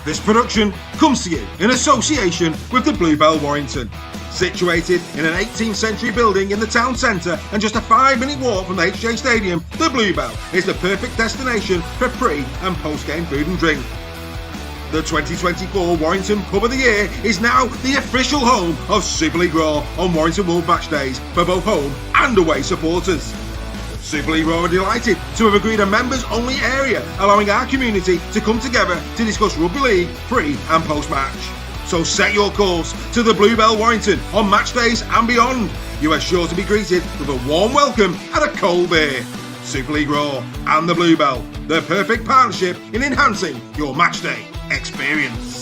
This production comes to you in association with the Bluebell Warrington. Situated in an 18th century building in the town centre and just a 5-minute walk from the HJ Stadium, the Bluebell is the perfect destination for pre- and post-game food and drink. The 2024 Warrington Pub of the Year is now the official home of Super League Raw on Warrington Wolves match days for both home and away supporters. Super League Raw are delighted to have agreed a members-only area, allowing our community to come together to discuss rugby league pre- and post-match. So set your course to the Bluebell Warrington on match days and beyond. You are sure to be greeted with a warm welcome and a cold beer. Super League Raw and the Bluebell, the perfect partnership in enhancing your match day experience.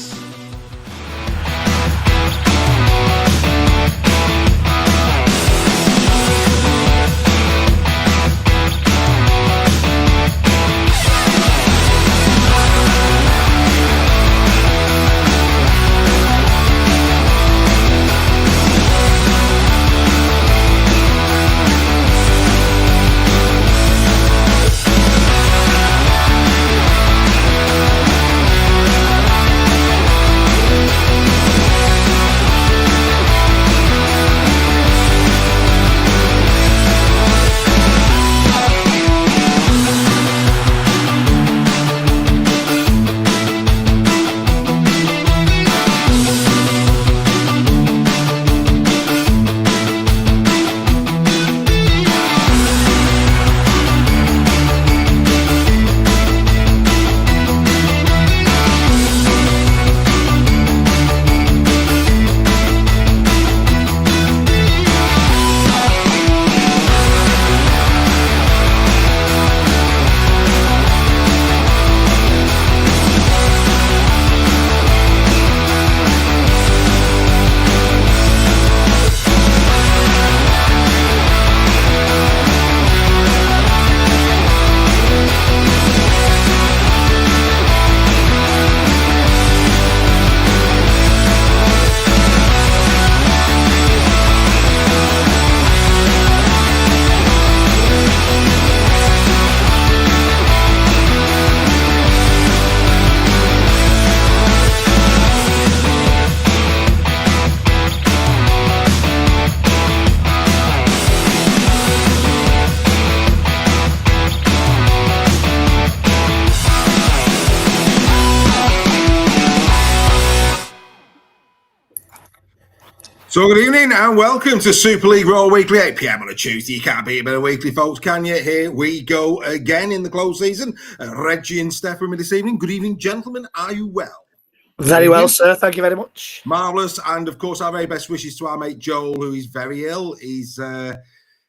So good evening and welcome to Super League Raw Weekly, 8 PM on a Tuesday. You can't beat a better weekly, folks, can you? Here we go again in the close season. Reggie and Steph with me this evening. Good evening, gentlemen. Are you well? Very well, sir. Thank you very much. Marvellous. And, of course, our very best wishes to our mate Joel, who is very ill.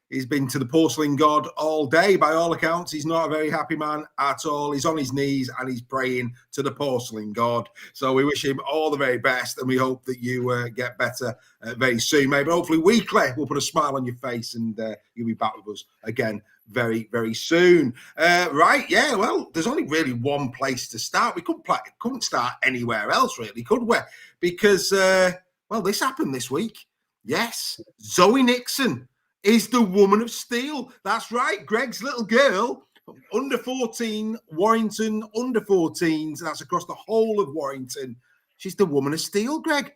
He's been to the porcelain god all day. By all accounts, he's not a very happy man at all. He's on his knees and he's praying to the porcelain god. So we wish him all the very best and we hope that you get better very soon. Maybe hopefully weekly we'll put a smile on your face and you'll be back with us again very, very soon. Right, yeah, well, there's only really one place to start. We couldn't start anywhere else, really, could we? Because, this happened this week. Yes, Zoe Nixon is the woman of steel. That's right, Greg's little girl, under 14, Warrington, under 14s. That's across the whole of Warrington. She's the woman of steel, Greg.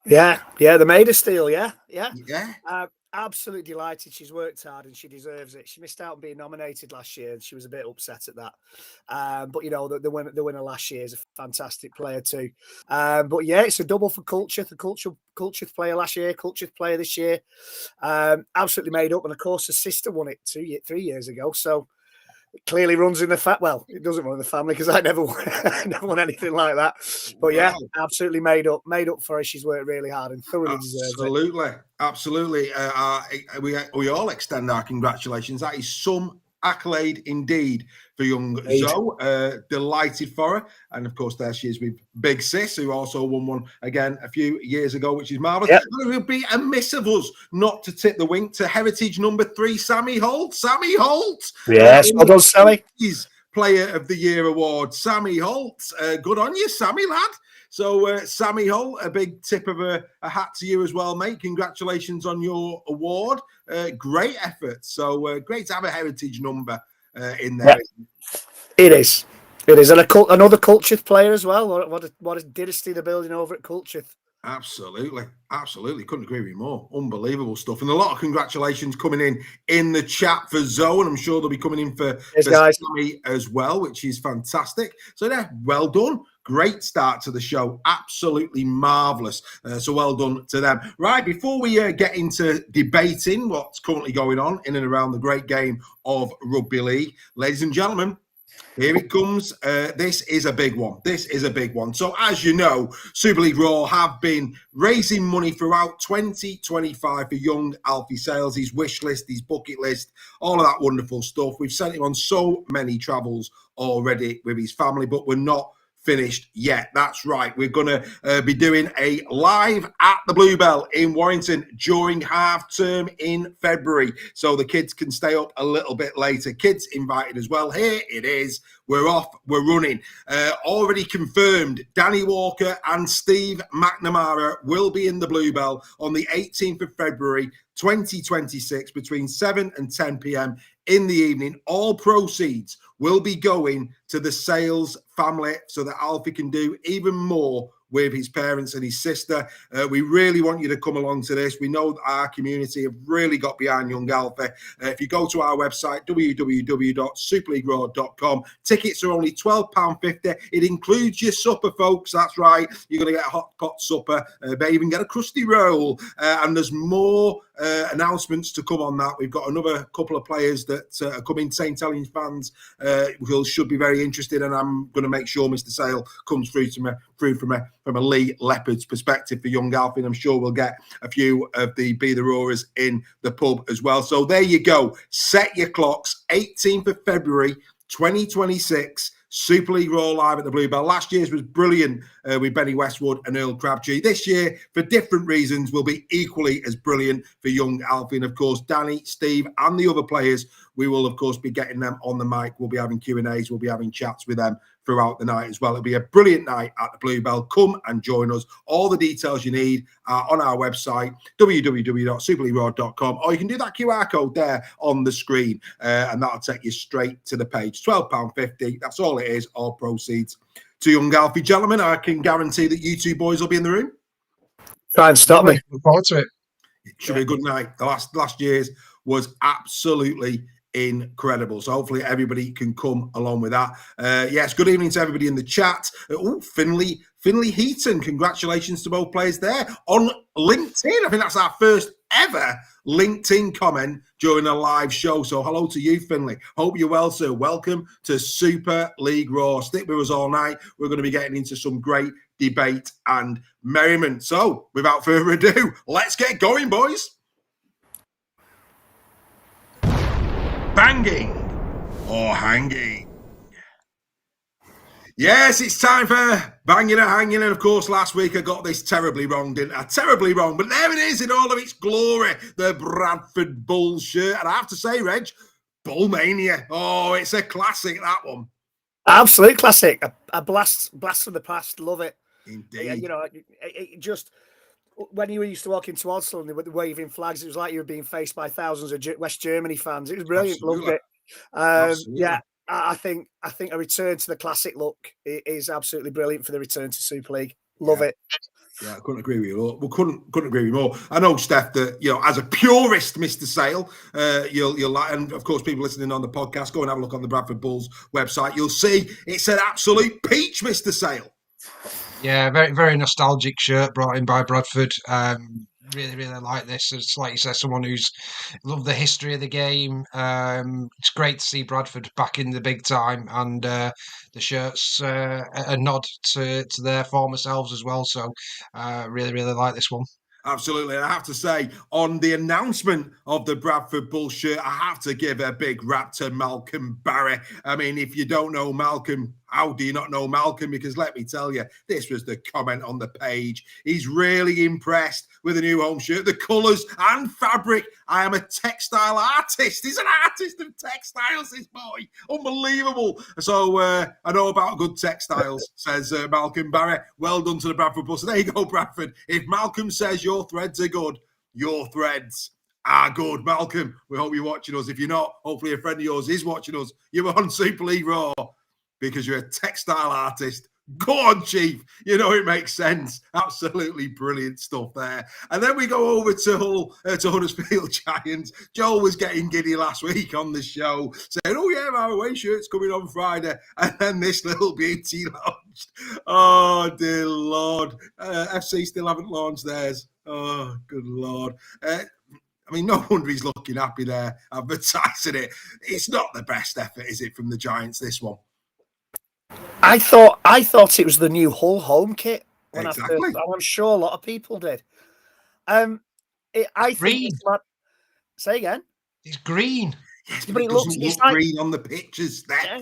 Yeah, the maid of steel, yeah. Absolutely delighted. She's worked hard and she deserves it. She missed out on being nominated last year and she was a bit upset at that. But, you know, the winner last year is a fantastic player too. But, yeah, it's a double for Culture. The Culture player last year, Culture player this year. Absolutely made up. And, of course, her sister won it 3 years ago. So, it clearly runs in the well, it doesn't run in the family because I never won anything like that. But yeah, absolutely made up for her. She's worked really hard and thoroughly deserves it. Absolutely. We all extend our congratulations. That is some accolade indeed for young Zoe. Delighted for her. And of course, there she is with Big Sis, who also won one again a few years ago, which is marvellous. Yep. And it would be amiss of us not to tip the wink to heritage number 3, Sammy Holt. Sammy Holt! Yes, well done, Sammy. Player of the Year award. Sammy Holt. Good on you, Sammy, lad. So, Sammy Holt, a big tip of a hat to you as well, mate. Congratulations on your award. Great effort. So, great to have a heritage number in there. Yeah. It is. It is, and another Culcheth player as well. What a dynasty they're building over at Culcheth. Absolutely. Couldn't agree with you more. Unbelievable stuff. And a lot of congratulations coming in the chat for Zoe, and I'm sure they'll be coming in for Sammy as well, which is fantastic. So yeah, well done. Great start to the show. Absolutely marvellous. So well done to them. Right, before we get into debating what's currently going on in and around the great game of rugby league, ladies and gentlemen, here it comes. This is a big one. So as you know, Super League Raw have been raising money throughout 2025 for young Alfie Sales, his wish list, his bucket list, all of that wonderful stuff. We've sent him on so many travels already with his family, but we're not finished yet. That's right. We're going to be doing a live at the Bluebell in Warrington during half term in February. So the kids can stay up a little bit later. Kids invited as well. Here it is. We're off. We're running. Already confirmed, Danny Walker and Steve McNamara will be in the Bluebell on the 18th of February, 2026, between 7 and 10 p.m. in the evening. All proceeds will be going to the Sales family so that Alfie can do even more with his parents and his sister. We really want you to come along to this. We know that our community have really got behind young Alfie. If you go to our website, www.superleagueraw.com, tickets are only £12.50. It includes your supper, folks. That's right. You're going to get a hot pot supper, may even get a crusty roll. And there's more announcements to come on that. We've got another couple of players that are coming. St. Helens fans should be very interested, and I'm going to make sure Mr. Sale comes through from a Lee Leopards perspective for young Alfie, and I'm sure we'll get a few of the Be The Roarers in the pub as well. So there you go. Set your clocks. 18th of February 2026. Super League Raw live at the Bluebell. Last year's was brilliant with Benny Westwood and Earl Crabtree. This year, for different reasons, will be equally as brilliant for young Alfie. And of course, Danny, Steve, and the other players, we will, of course, be getting them on the mic. We'll be having Q&As. We'll be having chats with them throughout the night as well. It'll be a brilliant night at the Bluebell. Come and join us. All the details you need are on our website, www.superleagueraw.com, or you can do that QR code there on the screen, and that'll take you straight to the page. £12.50. That's all it is. All proceeds to young Alfie. Gentlemen, I can guarantee that you two boys will be in the room. Try and stop me. Look forward to it. It should be a good night. The last year's was absolutely incredible. So hopefully everybody can come along with that. Yes, good evening to everybody in the chat. Finley Heaton, congratulations to both players there on LinkedIn. I think that's our first ever LinkedIn comment during a live show. So hello to you, Finley. Hope you're well, sir. Welcome to Super League Raw. Stick with us all night. We're going to be getting into some great debate and merriment. So without further ado, let's get going, boys. Banging or hanging? Yes, it's time for banging or hanging. And of course, last week I got this terribly wrong, didn't I? Terribly wrong. But there it is in all of its glory, the Bradford Bulls shirt. And I have to say, Reg, Bullmania. Oh, it's a classic, that one. Absolute classic. A blast from the past. Love it. Indeed. You know, it just... When you used to walk into Oslo and they were waving flags, it was like you were being faced by thousands of West Germany fans. It was brilliant. Absolutely. Loved it. Yeah, I think a return to the classic look is absolutely brilliant for the return to Super League. Love it. Yeah, I couldn't agree with you. We couldn't agree with you more. I know, Steph, that as a purist, Mr. Sale, you'll like, and of course, people listening on the podcast, go and have a look on the Bradford Bulls website. You'll see it's an absolute peach, Mr. Sale. Yeah, very, very nostalgic shirt brought in by Bradford. Really, really like this. It's like you said, someone who's loved the history of the game. It's great to see Bradford back in the big time, and the shirt's a nod to their former selves as well. So, really, really like this one. Absolutely. And I have to say, on the announcement of the Bradford Bulls shirt, I have to give a big rap to Malcolm Barry. I mean, if you don't know Malcolm, how do you not know Malcolm? Because let me tell you, this was the comment on the page. He's really impressed with the new home shirt, the colours and fabric. I am a textile artist. He's an artist of textiles, this boy. Unbelievable. So I know about good textiles, says Malcolm Barry. Well done to the Bradford Bulls. So there you go, Bradford. If Malcolm says your threads are good, your threads are good. Malcolm, we hope you're watching us. If you're not, hopefully a friend of yours is watching us. You're on Super League Raw. because you're a textile artist. Go on, Chief. You know, it makes sense. Absolutely brilliant stuff there. And then we go over to Huddersfield Giants. Joel was getting giddy last week on the show, saying, oh, yeah, my away shirt's coming on Friday. And then this little beauty launched. Oh, dear Lord. FC still haven't launched theirs. Oh, good Lord. I mean, no wonder he's looking happy there, advertising it. It's not the best effort, is it, from the Giants, this one? I thought it was the new Hull home kit. Exactly. I'm sure a lot of people did. I think green. Say again. It's green. Yes, but it doesn't look green on the pictures. Yeah,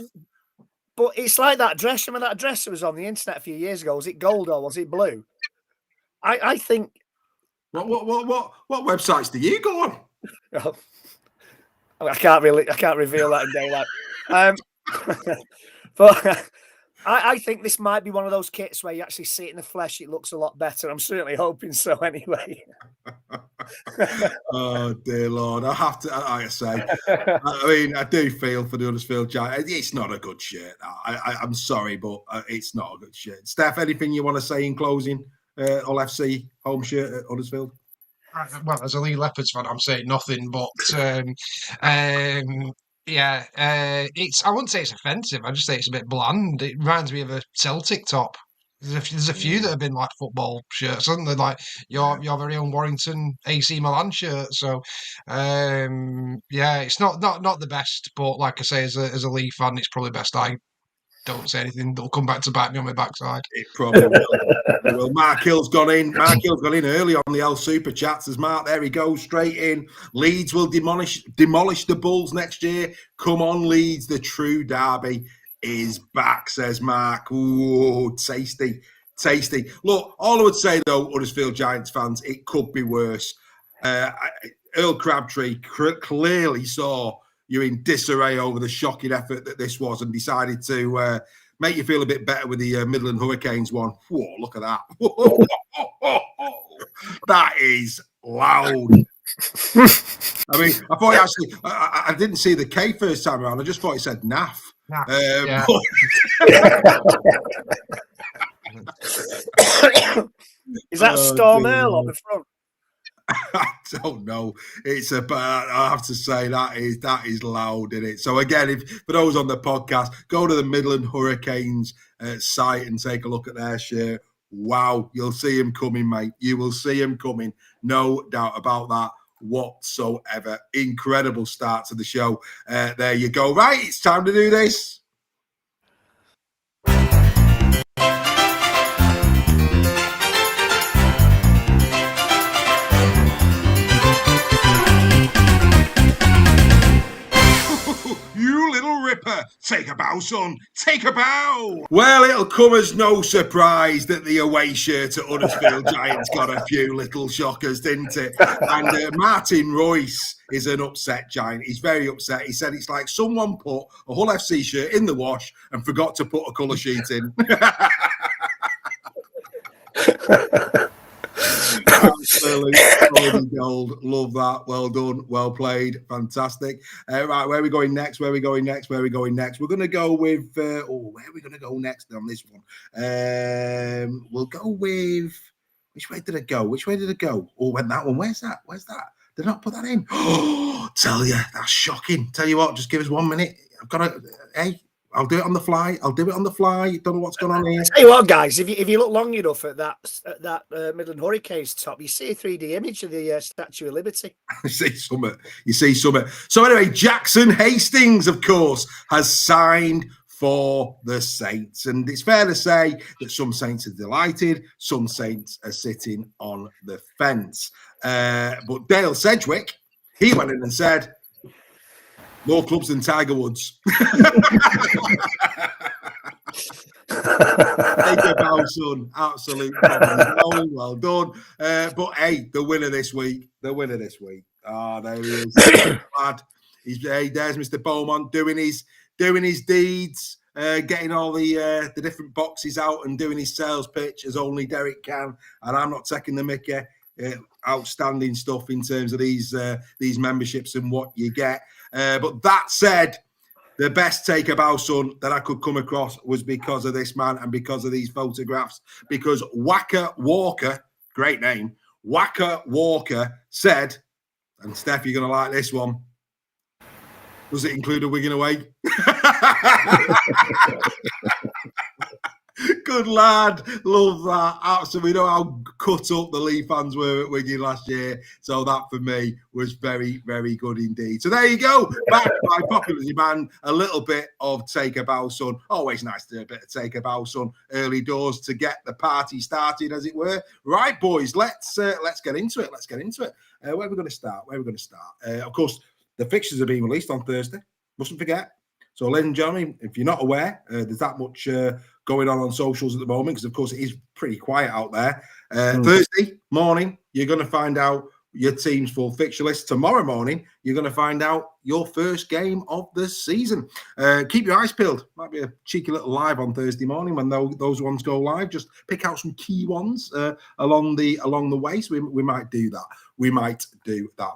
but it's like that dress. Remember that dress that was on the internet a few years ago? Was it gold or was it blue? I think. What websites do you go on? Oh, I can't reveal that in daylight. But I think this might be one of those kits where you actually see it in the flesh. It looks a lot better. I'm certainly hoping so anyway. Oh, dear Lord. I have to, like I say, I mean, I do feel for the Huddersfield Giants. It's not a good shirt. I'm sorry, but it's not a good shirt. Steph, anything you want to say in closing? All FC home shirt at Huddersfield? Well, as a Lee Leopards fan, I'm saying nothing, but yeah, I wouldn't say it's offensive. I just say it's a bit bland. It reminds me of a Celtic top. There's a few that have been like football shirts, haven't they? Like your very own Warrington AC Milan shirt. So, yeah, it's not the best, but like I say, as a Lee fan, it's probably best I don't say anything. They'll come back to bite me on my backside. It probably will. Mark Hill's gone in. Mark Hill's gone in early on the L Super Chats. As Mark, there he goes, straight in. Leeds will demolish the Bulls next year. Come on, Leeds. The true derby is back, says Mark. Ooh, tasty. Look, all I would say, though, Huddersfield Giants fans, it could be worse. Earl Crabtree clearly saw you in disarray over the shocking effort that this was and decided to make you feel a bit better with the Midland Hurricanes one. Whoa, look at that. That is loud. I mean, I thought actually, I didn't see the K first time around. I just thought he said naff. Yeah. Is that Storm Earl on the front? I don't know. I have to say that is loud, isn't it? So again, for those on the podcast, go to the Midland Hurricanes site and take a look at their shirt. Wow, you'll see him coming, mate. You will see him coming. No doubt about that whatsoever. Incredible start to the show. There you go. Right, it's time to do this. You little ripper. Take a bow, son. Take a bow. Well, it'll come as no surprise that the away shirt at Huddersfield Giants got a few little shockers, didn't it? And Martin Royce is an upset Giant. He's very upset. He said it's like someone put a Hull FC shirt in the wash and forgot to put a colour sheet in. Absolutely gold. Love that. Well done. Well played. Fantastic. Right, where are we going next? We're going to go with where are we going to go next on this one? We'll go with which way did it go? Oh, went that one. Where's that? Did I not put that in? Oh, tell you, that's shocking. Tell you what, just give us 1 minute. I'll do it on the fly. Don't know what's going on here. Tell you what, guys, if you look long enough at that Midland Hurricanes top, you see a 3D image of the Statue of Liberty. You see something. So anyway, Jackson Hastings, of course, has signed for the Saints. And it's fair to say that some Saints are delighted, some Saints are sitting on the fence. But Dale Sedgwick, he went in and said, more clubs than Tiger Woods. Take a bow, son. Absolute well done. But hey, the winner this week. Ah, there he is. Lad. There's Mr. Beaumont doing his deeds, getting all the different boxes out and doing his sales pitch as only Derek can. And I'm not taking the mickey. Outstanding stuff in terms of these memberships and what you get. But that said, The best take about son that I could come across was because of this man and because of these photographs. Because Waka Walker, great name, Waka Walker said, and Steph, you're going to like this one. Does it include a Wigan away? Good lad, love that. So we know how cut up the Leigh fans were at Wigan last year. So that for me was very, very good indeed. So there you go. Back by popular demand, a little bit of take a bow, son. Always nice to do a bit of take a bow, son. Early doors to get the party started, as it were. Right, boys, let's get into it. Let's get into it. Where are we going to start? Of course, the fixtures are being released on Thursday. Mustn't forget. So, ladies and gentlemen, if you're not aware, there's that much going on socials at the moment, because, of course, it is pretty quiet out there. Thursday morning, you're going to find out your team's full fixture list. Tomorrow morning, you're going to find out your first game of the season. Keep your eyes peeled. Might be a cheeky little live on Thursday morning when those ones go live. Just pick out some key ones along the way. So we might do that.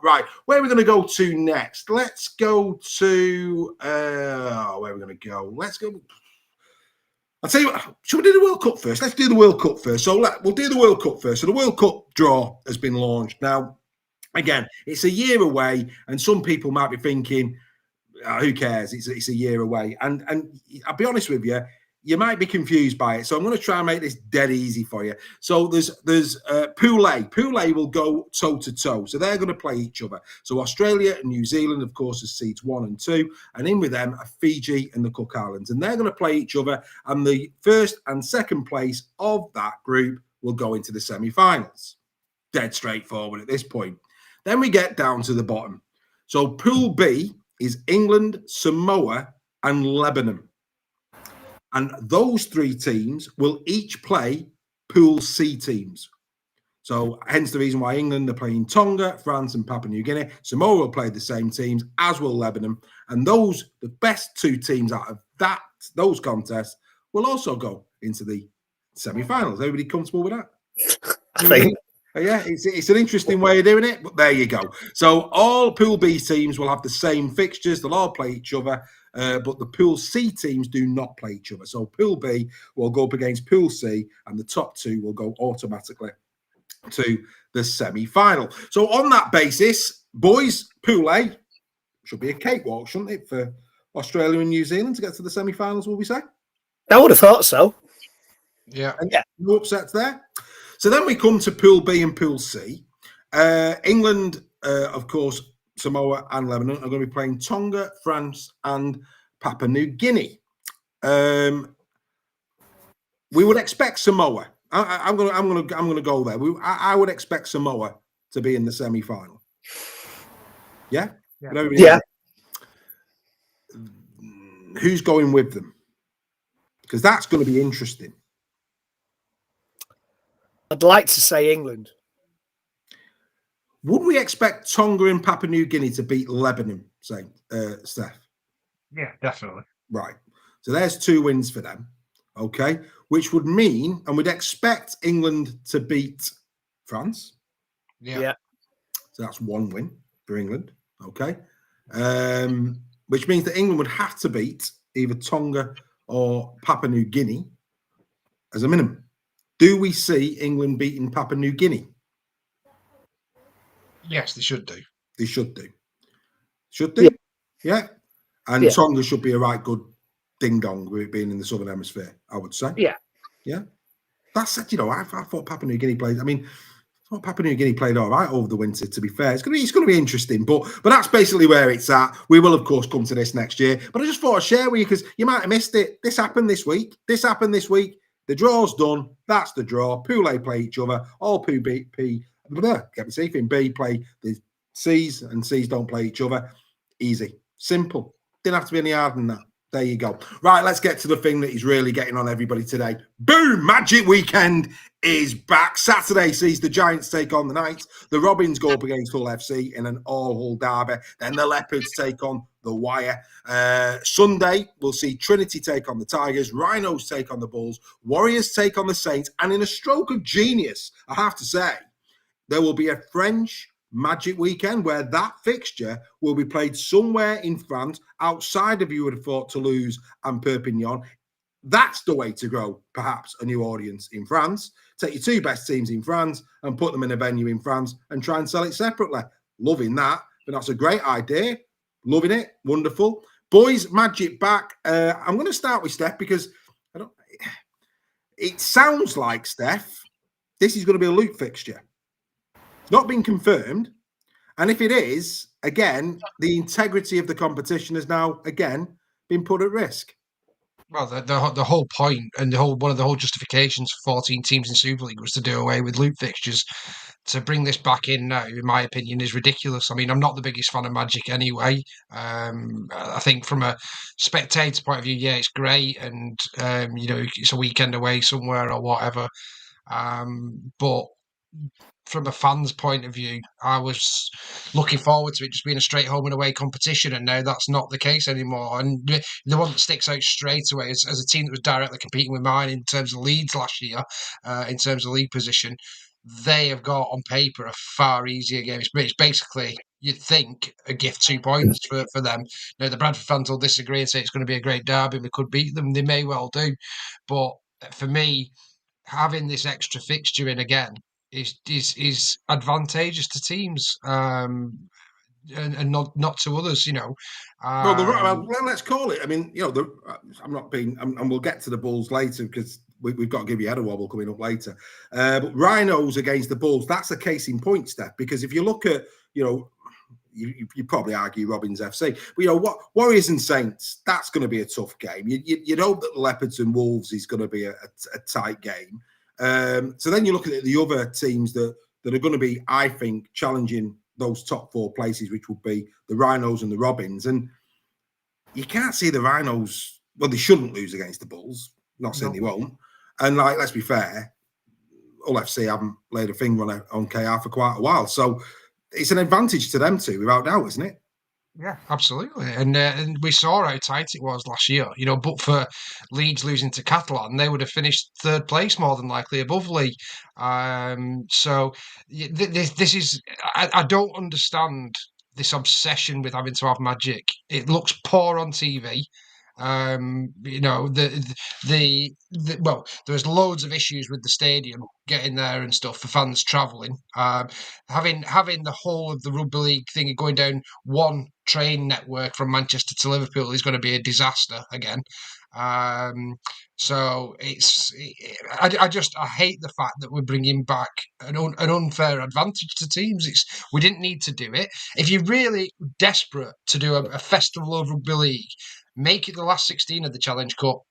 Right, where are we going to go to next? Let's go to where are we going to go? Let's go. I'll tell you what, should we do the World Cup first? Let's do the World Cup first. So we'll do the World Cup first. So the World Cup draw has been launched. Now, again, it's a year away, and some people might be thinking, who cares? It's a year away. And I'll be honest with you, you might be confused by it. So I'm going to try and make this dead easy for you. So there's Pool A. Pool A will go toe-to-toe. So they're going to play each other. So Australia and New Zealand, of course, is seeds 1 and 2. And in with them are Fiji and the Cook Islands. And they're going to play each other. And the first and second place of that group will go into the semi-finals. Dead straightforward at this point. Then we get down to the bottom. So Pool B is England, Samoa, and Lebanon. And those 3 teams will each play Pool C teams. So hence the reason why England are playing Tonga, France, and Papua New Guinea. Samoa will play the same teams, as will Lebanon. And the best 2 teams out of those contests will also go into the semi-finals. Everybody comfortable with that? I think. Yeah, it's an interesting way of doing it, but there you go. So all Pool B teams will have the same fixtures. They'll all play each other, but the Pool C teams do not play each other. So Pool B will go up against Pool C, and the top 2 will go automatically to the semi-final. So on that basis, boys, Pool A should be a cakewalk, shouldn't it, for Australia and New Zealand to get to the semi-finals, will we say? I would have thought so. Yeah. And no upsets there. So then we come to Pool B and Pool C. England, of course, Samoa and Lebanon are going to be playing Tonga, France, and Papua New Guinea. We would expect Samoa. I'm going to go there. I would expect Samoa to be in the semi-final. Yeah. Yeah. Who's going with them? Because that's going to be interesting. I'd like to say England. Would we expect Tonga and Papua New Guinea to beat Lebanon, say, Steph? Yeah, definitely. Right. So there's 2 wins for them. Okay. Which would mean, and we'd expect England to beat France. Yeah. So that's 1 win for England. Okay. Which means that England would have to beat either Tonga or Papua New Guinea as a minimum. Do we see England beating Papua New Guinea? Yes, they should do. They should do. Should do? Yeah. And Yeah. Tonga should be a right good ding-dong with it being in the Southern Hemisphere, I would say. Yeah. Yeah. That's it, I thought Papua New Guinea played. I thought Papua New Guinea played all right over the winter, to be fair. It's going to be interesting, but that's basically where it's at. We will, of course, come to this next year. But I just thought I'd share with you because you might have missed it. This happened this week. The draw's done. That's the draw. Pool A play each other. All Pool B play the C's, and C's don't play each other. Easy. Simple. Didn't have to be any harder than that. There you go. Right, let's get to the thing that is really getting on everybody today. Boom! Magic Weekend is back. Saturday sees the Giants take on the Knights. The Robins go up against Hull FC in an all-Hull derby. Then the Leopards take on the Wire. Sunday, we'll see Trinity take on the Tigers. Rhinos take on the Bulls. Warriors take on the Saints. And in a stroke of genius, I have to say, there will be a French Magic Weekend, where that fixture will be played somewhere in France, outside of, you would have thought, Toulouse and Perpignan. That's the way to grow, perhaps, a new audience in France. Take your two best teams in France and put them in a venue in France and try and sell it separately. Loving that. But that's a great idea. Loving it. Wonderful. Boys, Magic back. I'm going to start with Steph because it sounds like, Steph, this is going to be a loop fixture. It's not been confirmed. And if it is, again, the integrity of the competition has now, again, been put at risk. Well, the whole point and one of the whole justifications for 14 teams in Super League was to do away with loop fixtures. To bring this back in now, in my opinion, is ridiculous. I mean, I'm not the biggest fan of Magic anyway. I think from a spectator point of view, yeah, it's great, and it's a weekend away somewhere or whatever. But from a fan's point of view, I was looking forward to it just being a straight home and away competition, and now that's not the case anymore. And the one that sticks out straight away is as a team that was directly competing with mine in terms of leads last year, in terms of league position, they have got on paper a far easier game. It's basically, you'd think, a gift 2 points for them. Now, the Bradford fans will disagree and say it's going to be a great derby. We could beat them. They may well do. But for me, having this extra fixture in again is advantageous to teams, and not to others. Well, let's call it. I mean, I'm not being, and we'll get to the Bulls later because we've got to give you a wobble coming up later. But Rhinos against the Bulls, that's a case in point, Steph, because if you look at, you probably argue Robins FC, but what Warriors and Saints, that's going to be a tough game. You'd hope that the Leopards and Wolves is going to be a tight game. So then you look at the other teams that are going to be, I think, challenging those top 4 places, which would be the Rhinos and the Robins. And you can't see the Rhinos, well, they shouldn't lose against the Bulls. Not saying they won't. And let's be fair, Hull FC haven't laid a finger on KR for quite a while. So it's an advantage to them too, without doubt, isn't it? Yeah, absolutely. And we saw how tight it was last year. But for Leeds losing to Catalan, they would have finished 3rd place more than likely above Lee. So this is, I don't understand this obsession with having to have Magic. It looks poor on TV. Well, there's loads of issues with the stadium getting there and stuff for fans travelling. Having the whole of the rugby league thing going down one train network from Manchester to Liverpool is going to be a disaster again. So I hate the fact that we're bringing back an unfair advantage to teams. We didn't need to do it. If you're really desperate to do a festival of rugby league, make it the last 16 of the Challenge Cup.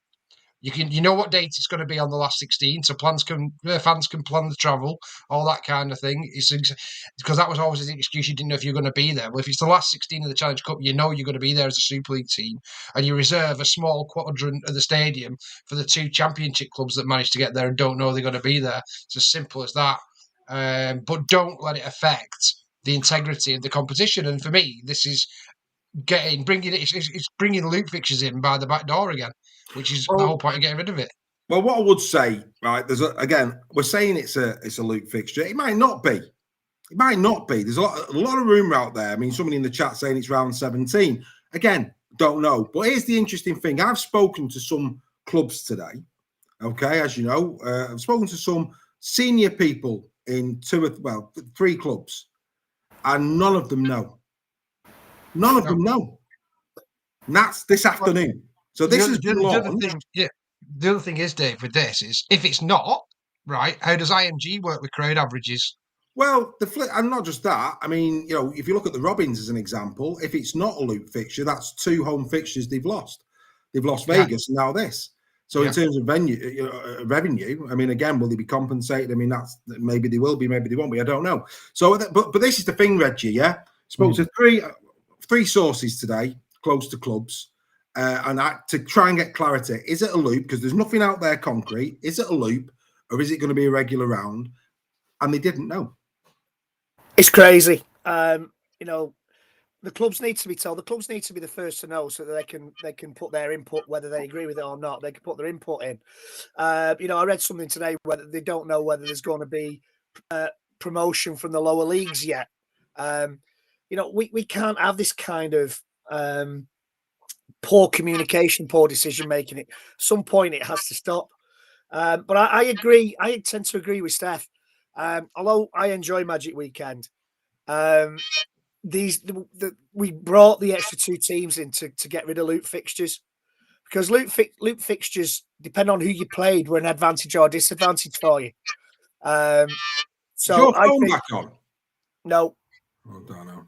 You know what date it's going to be on the last 16, so fans can plan the travel, all that kind of thing. It's because that was always the excuse, you didn't know if you're going to be there. Well, if it's the last 16 of the Challenge Cup, you know you're going to be there as a Super League team, and you reserve a small quadrant of the stadium for the 2 Championship clubs that manage to get there and don't know they're going to be there. It's as simple as that. But don't let it affect the integrity of the competition. And for me, this is bringing loop fixtures in by the back door again, which is the whole point of getting rid of it. Well, what I would say, right, again, we're saying it's a loop fixture. It might not be. It might not be. There's a lot of rumour out there. I mean, somebody in the chat saying it's round 17. Again, don't know. But here's the interesting thing. I've spoken to some clubs today. Okay, as you know, I've spoken to some senior people in 3 clubs, and none of them know. None of them know. And that's this afternoon. So this is the other thing is, Dave, with this is if it's not right, how does IMG work with crowd averages? Well, and not just that. I mean, if you look at the Robins as an example, if it's not a loop fixture, that's 2 home fixtures they've lost. They've lost Vegas and now this. So in terms of revenue, I mean, again, will they be compensated? I mean, maybe they will be, maybe they won't be. I don't know. So, but this is the thing, Reggie. Yeah, spoke to 3 sources today, close to clubs, and to try and get clarity. Is it a loop? Because there's nothing out there concrete. Is it a loop, or is it going to be a regular round? And they didn't know. It's crazy. The clubs need to be told. The clubs need to be the first to know so that they can put their input, whether they agree with it or not. They can put their input in. I read something today whether they don't know whether there's going to be promotion from the lower leagues yet. We can't have this kind of poor communication, poor decision making. At some point, it has to stop. But I agree. I tend to agree with Steph. Although I enjoy Magic Weekend, we brought the extra 2 teams in to get rid of loot fixtures, because loot fixtures, depending on who you played, were an advantage or disadvantage for you. Is your phone back on? No. I don't know.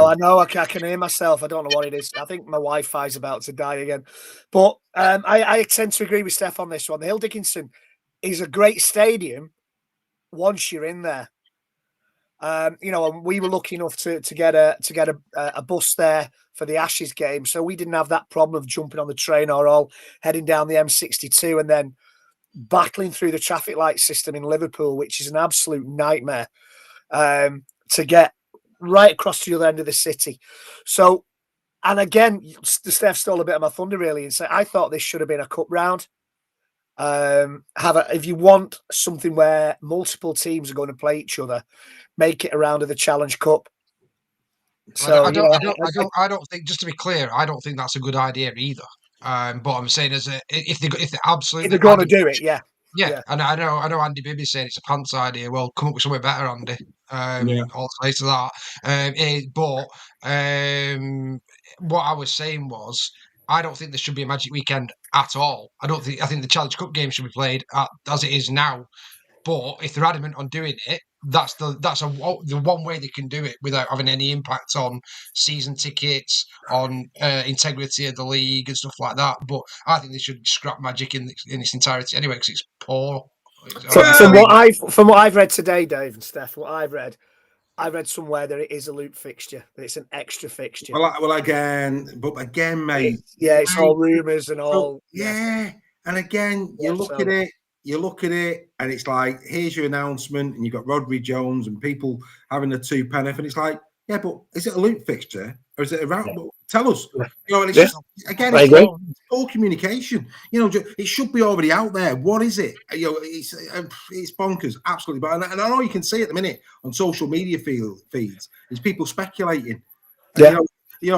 I know. I can hear myself. I don't know what it is. I think my Wi-Fi is about to die again. But I tend to agree with Steph on this one. The Hill Dickinson is a great stadium once you're in there. And we were lucky enough to get a bus there for the Ashes game, so we didn't have that problem of jumping on the train or all heading down the M62 and then battling through the traffic light system in Liverpool, which is an absolute nightmare, to get right across to the other end of the city. So, and again, Steph stole a bit of my thunder really, and said I thought this should have been a cup round. If you want something where multiple teams are going to play each other, make it a round of the Challenge Cup. So I don't think, just to be clear, I don't think that's a good idea either. But I'm saying if they absolutely, if they're going to do it, yeah. Yeah, and I know Andy Bibby's saying it's a pants idea. Well, come up with something better, Andy. I'll say to that. But what I was saying was, I don't think there should be a Magic Weekend at all. I think the Challenge Cup game should be played as it is now. But if they're adamant on doing it, that's the one way they can do it without having any impact on season tickets, on integrity of the league and stuff like that. But I think they should scrap Magic in its entirety anyway, because it's poor. From what I've read today, Dave and Steph, I've read somewhere that it is a loot fixture, that it's an extra fixture. Well, again, mate. It's all rumours and all. Yeah, and again, you look at it, and it's like, here's your announcement, and you've got Rodri Jones and people having a 2 penneth, and it's like, yeah, but is it a loot fixture or is it a round? Yeah. Tell us. And it's just, again, it's poor communication. It should be already out there. What is it? It's bonkers, absolutely. But and I know you can see at the minute on social media feeds, is people speculating. And,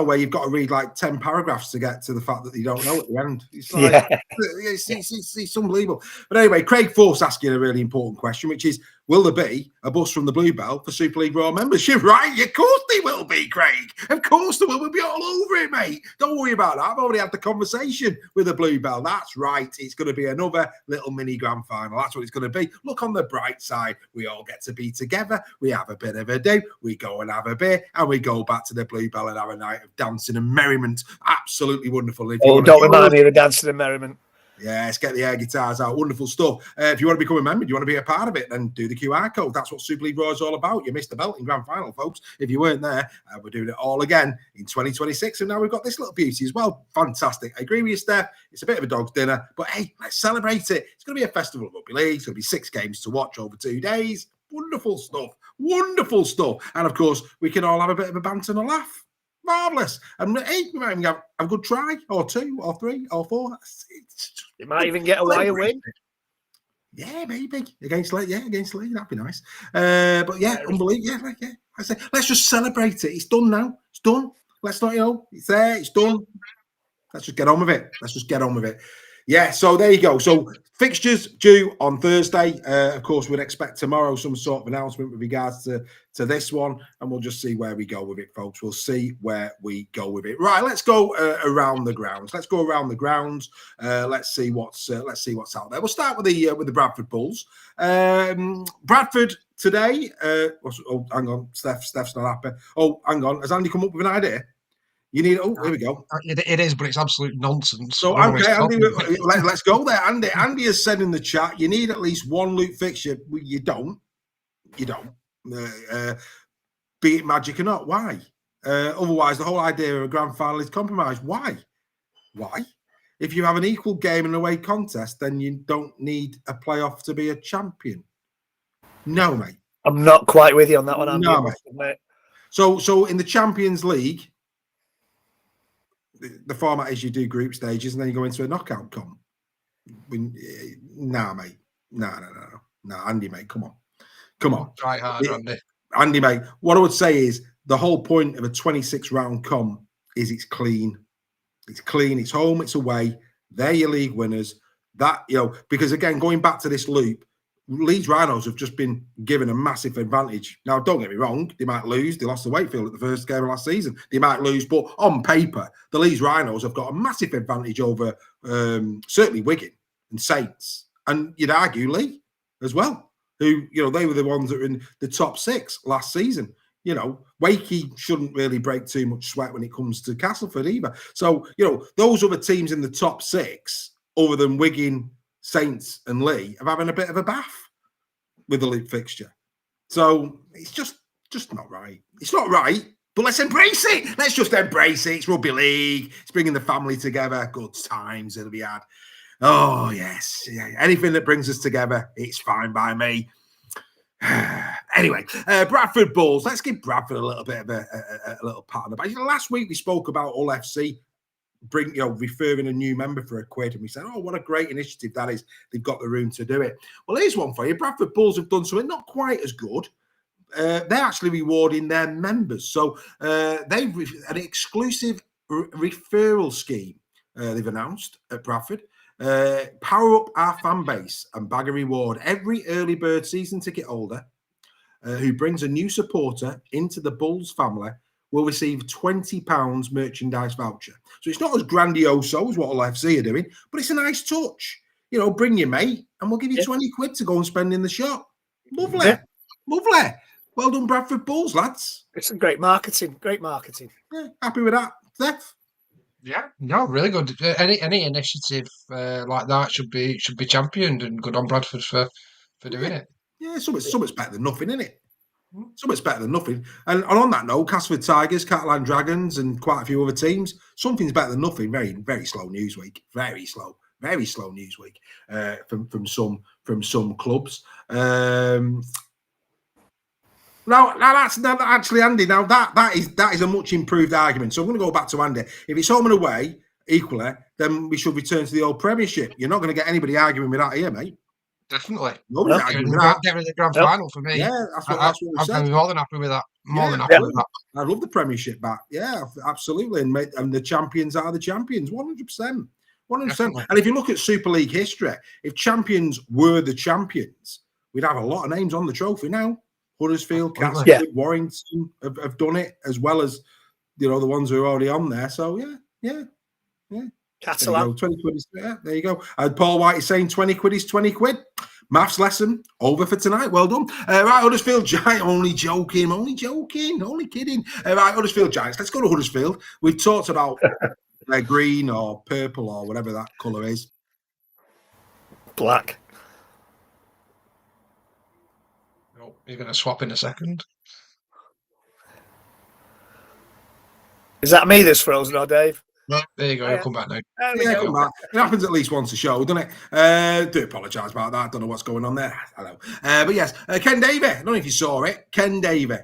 where you've got to read like 10 paragraphs to get to the fact that you don't know at the end. It's like, it's unbelievable. But anyway, Craig Force asking a really important question, which is, will there be a bus from the Bluebell for Super League Royal membership? Right? Of course they will be, Craig. Of course they will. We'll be all over it, mate. Don't worry about that. I've already had the conversation with the Bluebell. That's right. It's going to be another little mini grand final. That's what it's going to be. Look on the bright side. We all get to be together. We have a bit of a day. We go and have a beer, and we go back to the Bluebell and have a night of dancing and merriment. Absolutely wonderful. Don't remind me of the dancing and merriment. Yeah, let's get the air guitars out. Wonderful stuff. If you want to become a member, you want to be a part of it, then do the QR code. That's what Super League Raw is all about. You missed the belt in grand final, folks. If you weren't there, we're doing it all again in 2026. And now we've got this little beauty as well. Fantastic. I agree with you, Steph. It's a bit of a dog's dinner, but hey, let's celebrate it. It's going to be a festival of Rugby League. It's going to be 6 games to watch over 2 days. Wonderful stuff. Wonderful stuff. And of course, we can all have a bit of a banter and a laugh. Marvellous. And hey, we might even have a good try, or 2, or 3, or 4. You might even get away a win. Yeah, maybe. Against Lee. That'd be nice. But yeah, unbelievable. Yeah. I say, let's just celebrate it. It's done now. It's done. Let's not, it's there. It's done. Let's just get on with it. Yeah, so there you go. So fixtures due on Thursday. Of course, we'd expect tomorrow some sort of announcement with regards to this one, and we'll just see where we go with it, folks. We'll see where we go with it. Right, let's go around the grounds. Let's see what's out there. We'll start with the Bradford Bulls. Bradford today. Hang on, Steph's not happy. Oh, hang on. Has Andy come up with an idea? You need. Oh, here we go. It is, but it's absolute nonsense. So okay, Andy, let's go there. Andy has said in the chat, you need at least 1 loot fixture. Well, you don't. Be it Magic or not. Why? Otherwise, the whole idea of a grand final is compromised. Why? If you have an equal game and away contest, then you don't need a playoff to be a champion. No, mate. I'm not quite with you on that one, Andy. No, mate. So in the Champions League, the format is you do group stages and then you go into a knockout comp. Nah, mate. No. Andy, mate, come on. Try hard, Andy. Andy, mate, what I would say is the whole point of a 26-round comp is it's clean. It's clean. It's home. It's away. They're your league winners. That, because again, going back to this loop, Leeds Rhinos have just been given a massive advantage. Now, don't get me wrong, they might lose. They lost to Wakefield at the first game of last season. They might lose, but on paper, the Leeds Rhinos have got a massive advantage over certainly Wigan and Saints, and you'd argue Lee as well, who, they were the ones that were in the top 6 last season. Wakey shouldn't really break too much sweat when it comes to Castleford either. So, those other teams in the top 6, other than Wigan, Saints and Lee, are having a bit of a bath with the league fixture. So it's just not right. It's not right, but let's embrace it. Let's just embrace it. It's rugby league. It's bringing the family together. Good times it'll be had. Oh, yes. Yeah. Anything that brings us together, it's fine by me. Anyway, Bradford Bulls. Let's give Bradford a little bit of a little pat on the back. Last week we spoke about Hull FC referring a new member for £1, and we said, oh, what a great initiative that is. They've got the room to do it. Well, here's one for you. Bradford Bulls have done something not quite as good. They're actually rewarding their members. So they've an exclusive referral scheme they've announced at Bradford. Power up our fan base and bag a reward. Every early bird season ticket holder who brings a new supporter into the Bulls family will receive £20 merchandise voucher. So it's not as grandiose as what Hull FC are doing, but it's a nice touch. Bring your mate and we'll give you £20 to go and spend in the shop. Lovely. Yeah. Lovely. Well done, Bradford Bulls, lads. It's some great marketing. Great marketing. Yeah, happy with that, Steph? Yeah, no, really good. Any initiative like that should be championed, and good on Bradford for doing it. Yeah, something's better than nothing, isn't it? Something's better than nothing. And on that note, Castleford Tigers, Catalans Dragons, and quite a few other teams, something's better than nothing. Very, very slow news week. Very slow news week from some clubs. Now that's actually Andy. Now that is a much improved argument. So I'm going to go back to Andy. If it's home and away equally, then we should return to the old Premiership. You're not going to get anybody arguing with that here, mate. Definitely. Nobody's arguing with that. Get rid of the grand final for me. Yeah, that's what we said. I'm more than happy with that. More than happy with that. I love the Premiership back. Yeah, absolutely. And the champions are the champions. 100%. 100%. And if you look at Super League history, if champions were the champions, we'd have a lot of names on the trophy now. Huddersfield, Castleford, Warrington have done it, as well as the ones who are already on there. So yeah. Catalan. 20 quid is there. There you go. Paul White is saying £20 is £20. Maths lesson over for tonight. Well done. Right, Huddersfield Giants. Only joking. Only kidding. Right, Huddersfield Giants. Let's go to Huddersfield. We've talked about green or purple or whatever that colour is. Black. Oh, you're going to swap in a second. Is that me that's frozen or Dave? No, there you go. You'll come back now. Come back. It happens at least once a show, doesn't it? Do apologise about that. Don't know what's going on there. Hello. But yes, Ken Davey. I don't know if you saw it. Ken Davey.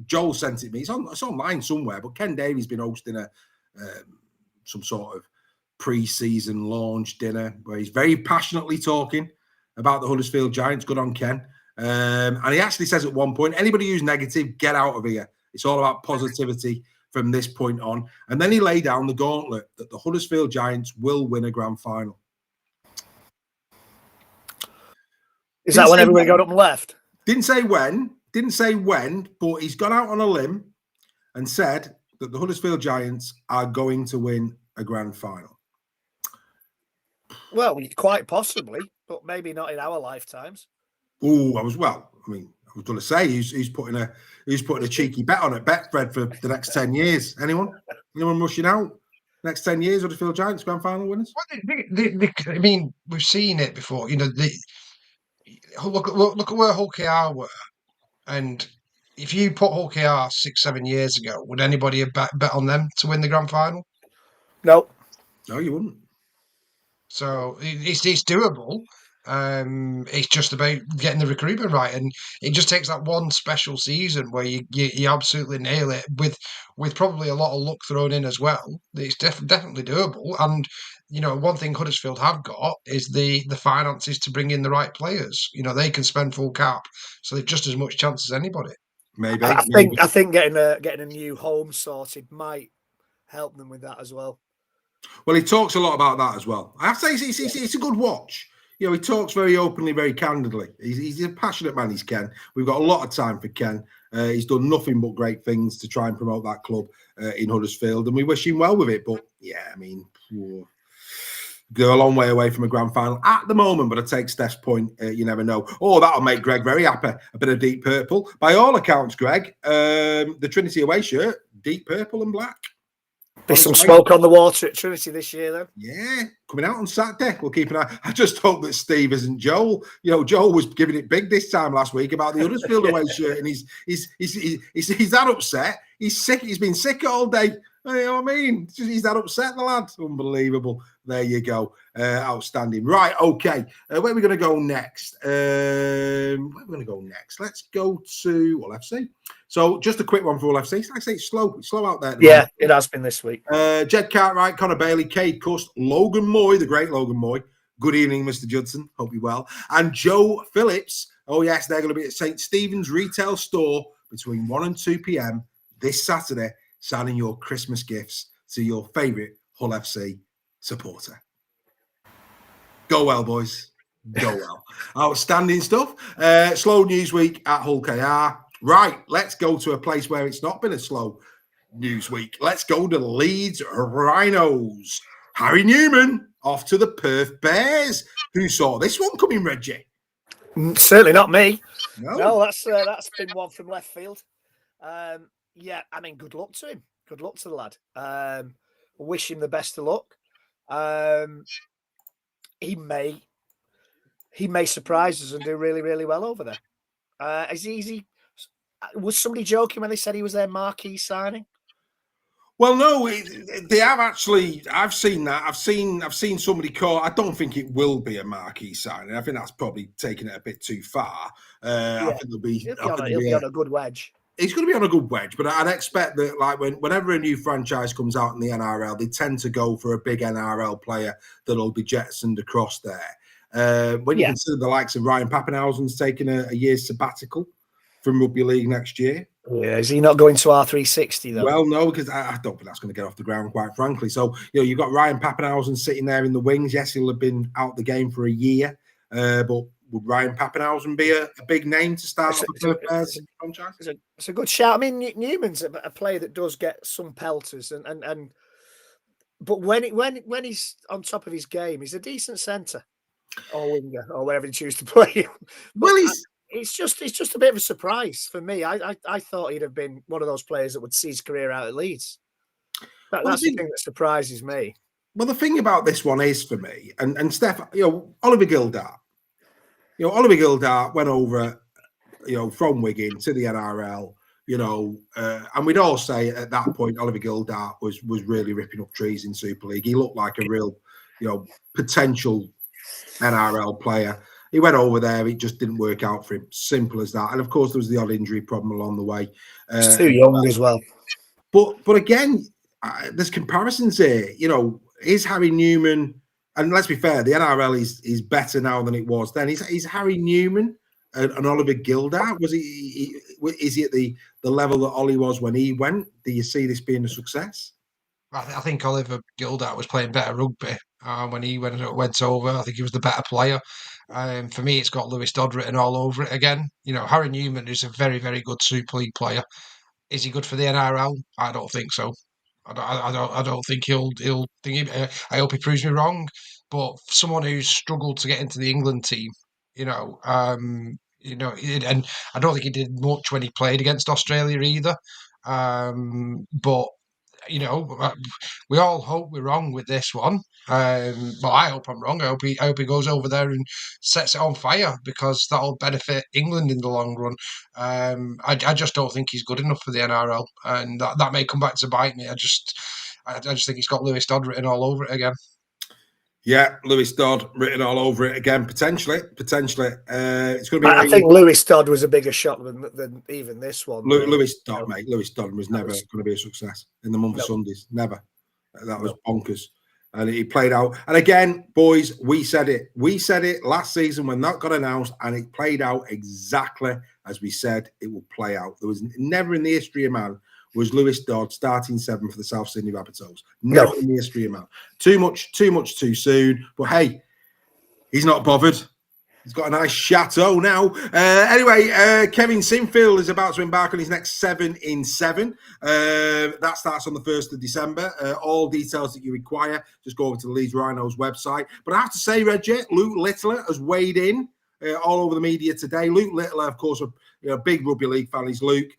Joel sent it me. It's online somewhere. But Ken Davey's been hosting some sort of pre-season launch dinner where he's very passionately talking about the Huddersfield Giants. Good on Ken. And he actually says at one point, anybody who's negative, get out of here. It's all about positivity from this point on. And then he laid down the gauntlet that the Huddersfield Giants will win a grand final. Is that when everybody got up and left? Didn't say when, but he's gone out on a limb and said that the Huddersfield Giants are going to win a grand final. Well, quite possibly, but maybe not in our lifetimes. Oh, I was going to say he's putting a cheeky bet on at Betfred for the next 10 years. Anyone rushing out? Next 10 years, Huddersfield Giants grand final winners? I mean, we've seen it before. Look at where Hull KR were, and if you put Hull KR 6-7 years ago, would anybody have bet on them to win the grand final? No, you wouldn't. So it's doable. It's just about getting the recruitment right, and it just takes that one special season where you absolutely nail it with probably a lot of luck thrown in as well. It's definitely doable, and one thing Huddersfield have got is the finances to bring in the right players. They can spend full cap, so they've just as much chance as anybody. Maybe. I think getting a new home sorted might help them with that as well. Well, he talks a lot about that as well. I have to say, it's a good watch. You know, he talks very openly, very candidly. He's a passionate man, he's Ken. We've got a lot of time for Ken. He's done nothing but great things to try and promote that club in Huddersfield, and we wish him well with it. But, yeah, I mean, go a long way away from a grand final at the moment, but I take Steph's point. You never know. Oh, that'll make Greg very happy. A bit of deep purple. By all accounts, Greg, the Trinity away shirt, deep purple and black. Be some smoke on the water at Trinity this year, then. Yeah, coming out on Saturday. We'll keep an eye. I just hope that Steve isn't Joel. You know, Joel was giving it big this time last week about the Huddersfield away shirt, and he's that upset. He's sick. He's been sick all day. You know what I mean? He's that upset, the lad. Unbelievable. There you go. Outstanding. Right, okay. Where are we going to go next? Let's go to Hull FC. So just a quick one for Hull FC. Like I say, it's slow out there. Yeah, it has been this week. Jed Cartwright, Connor Bailey, Cade Cust, Logan Moy, the great Logan Moy. Good evening, Mr. Judson. Hope you're well. And Joe Phillips. Oh, yes, they're going to be at St. Stephen's Retail Store between 1 and 2 p.m. this Saturday, signing your Christmas gifts to your favourite Hull FC supporter. Go well, boys. Go well. Outstanding stuff. Slow news week at Hull KR. Right, let's go to a place where it's not been a slow news week. Let's go to Leeds Rhinos. Harry Newman off to the Perth Bears. Who saw this one coming, Reggie? Certainly not me. No, that's been one from left field. Yeah, I mean, good luck to him. Good luck to the lad. Wish him the best of luck. He may surprise us and do really, really well over there. Was somebody joking when they said he was their marquee signing? Well, no, they have actually. I've seen that. I've seen somebody call. I don't think it will be a marquee signing. I think that's probably taking it a bit too far. I think he'll be on a good wedge. He's going to be on a good wedge, but I'd expect that, like, whenever a new franchise comes out in the NRL, they tend to go for a big NRL player that'll be jettisoned across there. When you consider the likes of Ryan Pappenhausen's taking a year's sabbatical from Rugby League next year. Yeah, is he not going to R360 though? Well, no, because I don't think that's going to get off the ground, quite frankly. So, you've got Ryan Pappenhausen sitting there in the wings. Yes, he'll have been out the game for a year, but would Ryan Pappenhausen be a big name to start off the Bears franchise? It's a good shout. I mean, Newman's a player that does get some pelters, but when he's on top of his game, he's a decent centre or winger or wherever you choose to play. Well, it's just a bit of a surprise for me. I thought he'd have been one of those players that would see his career out at Leeds. That's the thing that surprises me. Well, the thing about this one is, for me, and Steph, Oliver Gildart. Oliver Gildart went over, from Wigan to the NRL, and we'd all say at that point, Oliver Gildart was really ripping up trees in Super League. He looked like a real, potential NRL player. He went over there. It just didn't work out for him. Simple as that. And of course, there was the odd injury problem along the way. He's too young as well. But again, there's comparisons here. Is Harry Newman, and let's be fair, the NRL is better now than it was then. Is Harry Newman and Oliver Gildart? Is he at the level that Ollie was when he went? Do you see this being a success? I think Oliver Gildart was playing better rugby when he went over. I think he was the better player. For me, it's got Lewis Dodd written all over it again. Harry Newman is a very, very good Super League player. Is he good for the NRL? I don't think so. I don't think he'll think. I hope he proves me wrong. But someone who's struggled to get into the England team, and I don't think he did much when he played against Australia either. But we all hope we're wrong with this one. But I hope I'm wrong. I hope he goes over there and sets it on fire, because that'll benefit England in the long run. I just don't think he's good enough for the NRL, and that may come back to bite me. I just think he's got Lewis Dodd written all over it again. Yeah, Lewis Dodd written all over it again, potentially. It's going to be. I think Lewis Dodd was a bigger shock than even this one. Lewis Dodd, mate. Lewis Dodd was never going to be a success in the month of Sundays. Never. That was bonkers. And it played out. And again, boys, we said it. We said it last season when that got announced, and it played out exactly as we said it would play out. There was never in the history of man was Lewis Dodd starting 7 for the South Sydney Rabbitohs. Never in the history of man. Too much too soon. But hey, he's not bothered. He's got a nice chateau now. Anyway, Kevin Sinfield is about to embark on his next 7 in 7. That starts on the 1st of December. All details that you require, just go over to the Leeds Rhinos website. But I have to say, Reggie, Luke Littler has weighed in all over the media today. Luke Littler, of course, a big rugby league fan. He's Luke.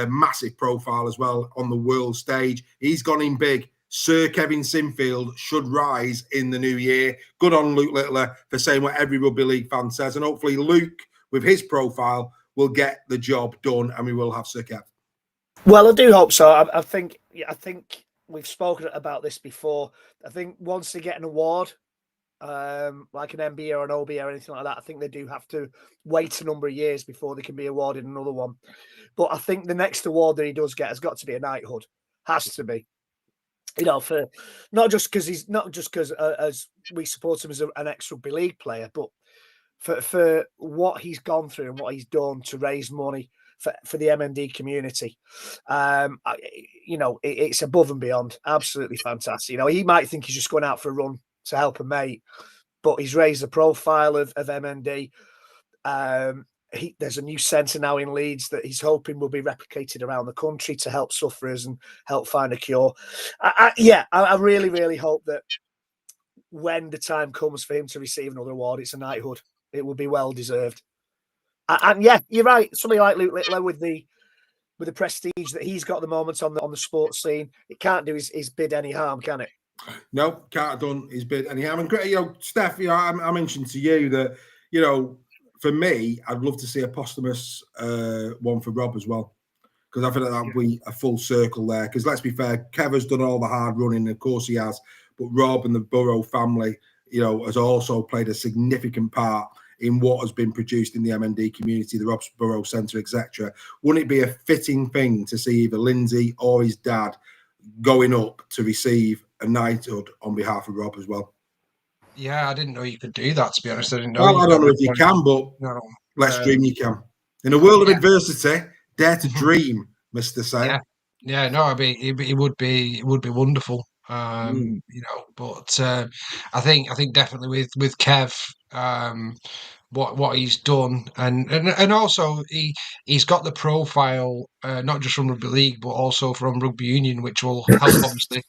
Massive profile as well on the world stage. He's gone in big. Sir Kevin Sinfield should rise in the new year. Good on Luke Littler for saying what every rugby league fan says. And hopefully Luke, with his profile, will get the job done and we will have Sir Kev. Well, I do hope so. I think we've spoken about this before. I think once they get an award, like an MB or an OB or anything like that, I think they do have to wait a number of years before they can be awarded another one. But I think the next award that he does get has got to be a knighthood. Has to be. For not just because as we support him as an ex-rugby league player, but for what he's gone through and what he's done to raise money for the MND community. It's above and beyond. Absolutely fantastic. He might think he's just going out for a run to help a mate, but he's raised the profile of MND. There's a new centre now in Leeds that he's hoping will be replicated around the country to help sufferers and help find a cure. I really, really hope that when the time comes for him to receive another award, it's a knighthood. It will be well deserved. And yeah, you're right. Somebody like Luke Littler with the prestige that he's got at the moment on the sports scene, it can't do his bid any harm, can it? No, can't have done his bid any harm. And Steph, I mentioned to you that for me, I'd love to see a posthumous one for Rob as well, because I think that would be a full circle there. Because let's be fair, Kev has done all the hard running, of course he has, but Rob and the Burrow family, has also played a significant part in what has been produced in the MND community, the Roxborough Centre, etc. Wouldn't it be a fitting thing to see either Lindsay or his dad going up to receive a knighthood on behalf of Rob as well? Yeah, I didn't know you could do that, to be honest. I didn't know. Well, I don't know if you can, but let's dream you can. In a world of adversity, dare to dream, Mr. Sale. Yeah, no, it would be wonderful. But I think definitely with Kev, what he's done, and also he's got the profile not just from rugby league but also from rugby union, which will help obviously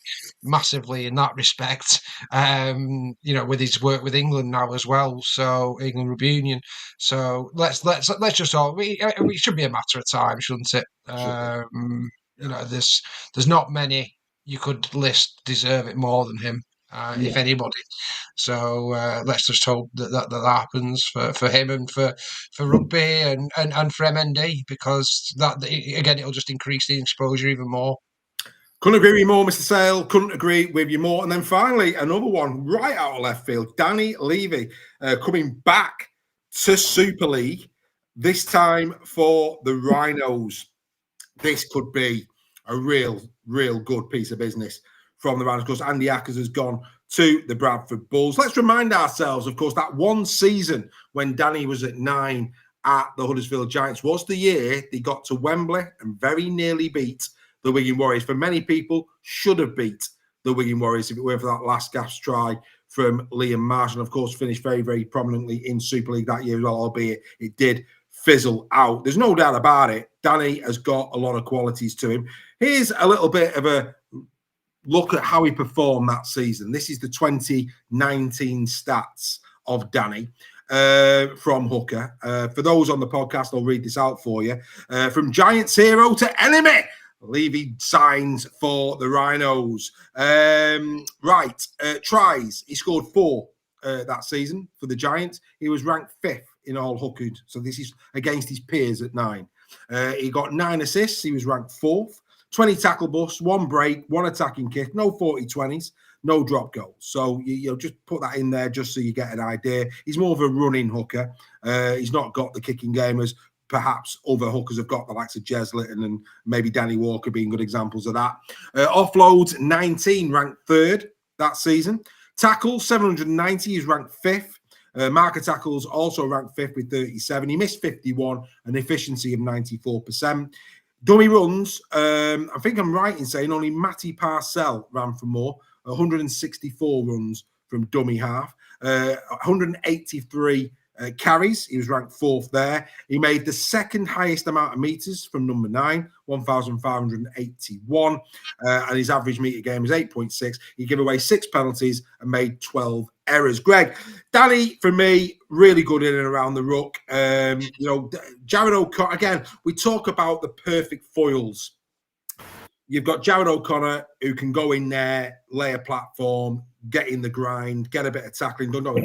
massively in that respect. With his work with England now as well, so England Rugby Union. So let's just all it should be a matter of time, shouldn't it? There's not many you could list deserve it more than him, if anybody. So let's just hope that happens for him and for rugby and for MND, because that again it'll just increase the exposure even more. Couldn't agree with you more, Mr. Sale. Couldn't agree with you more. And then finally, another one right out of left field. Danny Levi coming back to Super League, this time for the Rhinos. This could be a real good piece of business from the Rhinos, because Andy Ackers has gone to the Bradford Bulls. Let's remind ourselves, of course, that one season when Danny was at 9 at the Huddersfield Giants was the year they got to Wembley and very nearly beat the Wigan Warriors. For many people, should have beat the Wigan Warriors if it weren't for that last gasp try from Liam Marsh, and of course finished very, very prominently in Super League that year as well, albeit it did fizzle out. There's no doubt about it. Danny has got a lot of qualities to him. Here's a little bit of a look at how he performed that season. This is the 2019 stats of Danny from Hooker. For those on the podcast, I'll read this out for you. From Giants hero to enemy, Levy signs for the Rhinos. Tries. He scored 4 that season for the Giants. He was ranked 5th in all Hooker. So this is against his peers at 9. He got 9 assists. He was ranked 4th. 20 tackle busts, 1 break, 1 attacking kick, no 40-20s, no drop goals. So you'll just put that in there just so you get an idea. He's more of a running hooker. He's not got the kicking game as perhaps other hookers have got, the likes of Jez Litton and maybe Danny Walker being good examples of that. Offloads, 19, ranked 3rd that season. Tackles, 790. He's ranked 5th. Marker tackles also ranked 5th with 37. He missed 51, an efficiency of 94%. Dummy runs, I think I'm right in saying only Matty Parcell ran for more, 164 runs from dummy half, 183 carries. He was ranked 4th there. He made the second highest amount of meters from number 9, 1,581. And his average meter game was 8.6. He gave away 6 penalties and made 12 errors. Greg, Danny, for me, really good in and around the ruck. Jared O'Connor, again, we talk about the perfect foils. You've got Jared O'Connor who can go in there, lay a platform, get in the grind, get a bit of tackling. Don't know.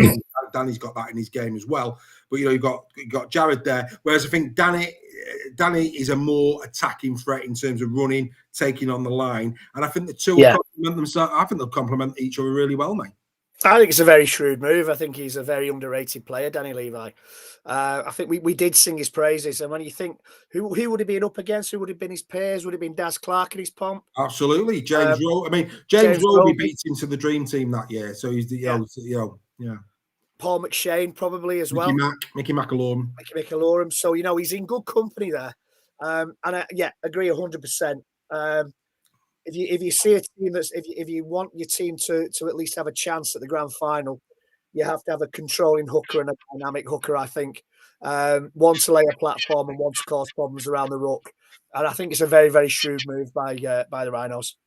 Danny's got that in his game as well. But you've got Jared there. Whereas I think Danny is a more attacking threat in terms of running, taking on the line. And I think the two will complement themselves. I think they'll complement each other really well, mate. I think it's a very shrewd move. I think he's a very underrated player, Danny Levi. I think we did sing his praises. And when you think, who would he been up against? Who would have been his peers? Would it have been Daz Clark in his pomp? Absolutely. James Rowe. I mean, James Rowe beat him to the dream team that year. So he's the, yeah. Paul McShane probably as well. Mickey McAlorum. Mickey McAlorum. So, he's in good company there. And I agree 100%. If you see a team if you want your team to at least have a chance at the grand final, you have to have a controlling hooker and a dynamic hooker, I think. One to lay a platform and one to cause problems around the ruck. And I think it's a very, very shrewd move by the Rhinos.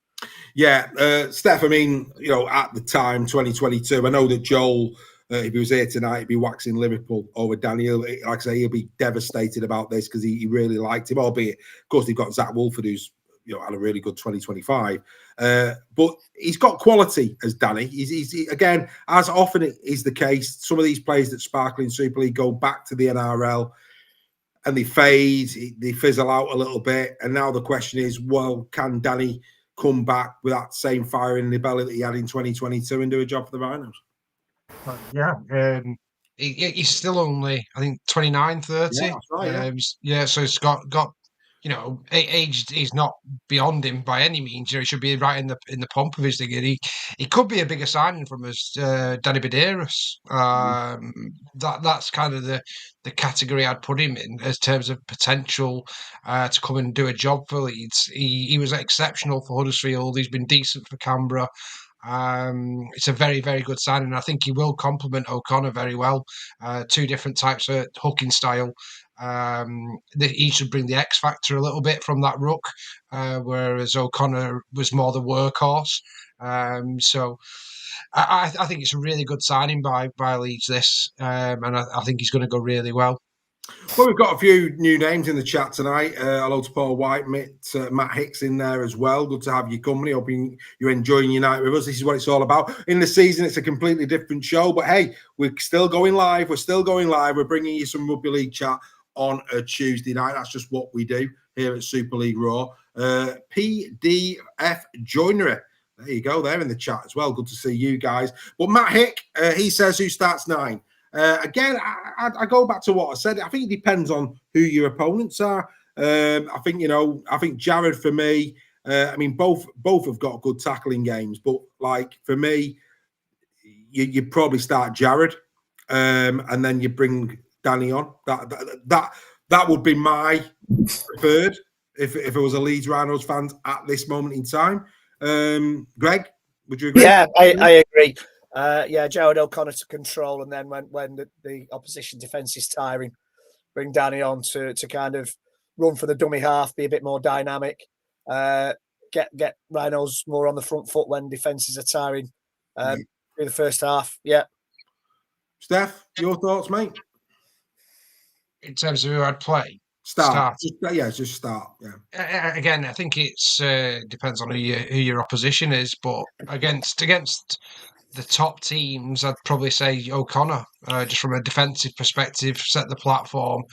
Yeah, Steph, I mean, at the time, 2022, I know that Joel, if he was here tonight, he'd be waxing Liverpool over Daniel. Like I say, he'll be devastated about this because he really liked him, albeit, of course, they've got Zach Wolford, who's had a really good 2025. But he's got quality as Danny. He's again, as often is the case, some of these players that sparkle in Super League go back to the NRL and they fade, they fizzle out a little bit. And now the question is, well, can Danny come back with that same fire in the belly that he had in 2022 and do a job for the Rhinos? Yeah. He's still only, I think, 29, 30. Yeah, that's right, so he's got age is not beyond him by any means. He should be right in the pomp of his thing. He could be a bigger signing from us, Danny Medeiros. That's kind of the category I'd put him in as terms of potential to come and do a job for Leeds. He was exceptional for Huddersfield. He's been decent for Canberra. It's a very, very good signing. I think he will complement O'Connor very well. 2 different types of hooking style. He should bring the X factor a little bit from that ruck, whereas O'Connor was more the workhorse. So I think it's a really good signing by Leeds, this, and I think he's going to go really well. Well, we've got a few new names in the chat tonight. Hello to Paul White, Matt Hicks in there as well. Good to have your company. Hoping you're enjoying your night with us. This is what it's all about. In the season, it's a completely different show. But hey, we're still going live. We're bringing you some Rugby League chat on a Tuesday night. That's just what we do here at Super League Raw. PDF Joinery. There you go. They're in the chat as well. Good to see you guys. But Matt Hick, he says, who starts 9? Again, I go back to what I said. I think it depends on who your opponents are. I think Jared for me. I mean, both have got good tackling games, but like for me, you probably start Jared, and then you bring Danny on. That would be my preferred if it was a Leeds Rhinos fan at this moment in time. Greg, would you agree? Yeah, I agree. Jared O'Connor to control, and then when the opposition defence is tiring, bring Danny on to kind of run for the dummy half, be a bit more dynamic, get Rhinos more on the front foot when defences are tiring through the first half. Yeah. Steph, your thoughts, mate? In terms of who I'd play? Start. Just start. Yeah. Again, I think it's depends on who your opposition is, but against the top teams, I'd probably say O'Connor, just from a defensive perspective, set the platform,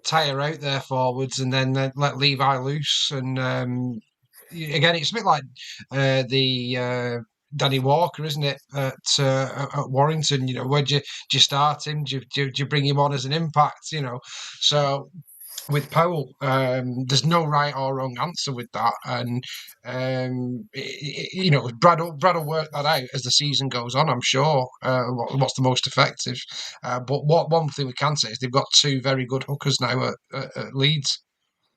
tire out their forwards, and then let Levi loose. And again, it's a bit like the Danny Walker, isn't it? At Warrington, where do you start him? Do you bring him on as an impact? So with Powell. There's no right or wrong answer with that, and Brad will work that out as the season goes on. I'm sure what's the most effective. But one thing we can say is they've got two very good hookers now at Leeds.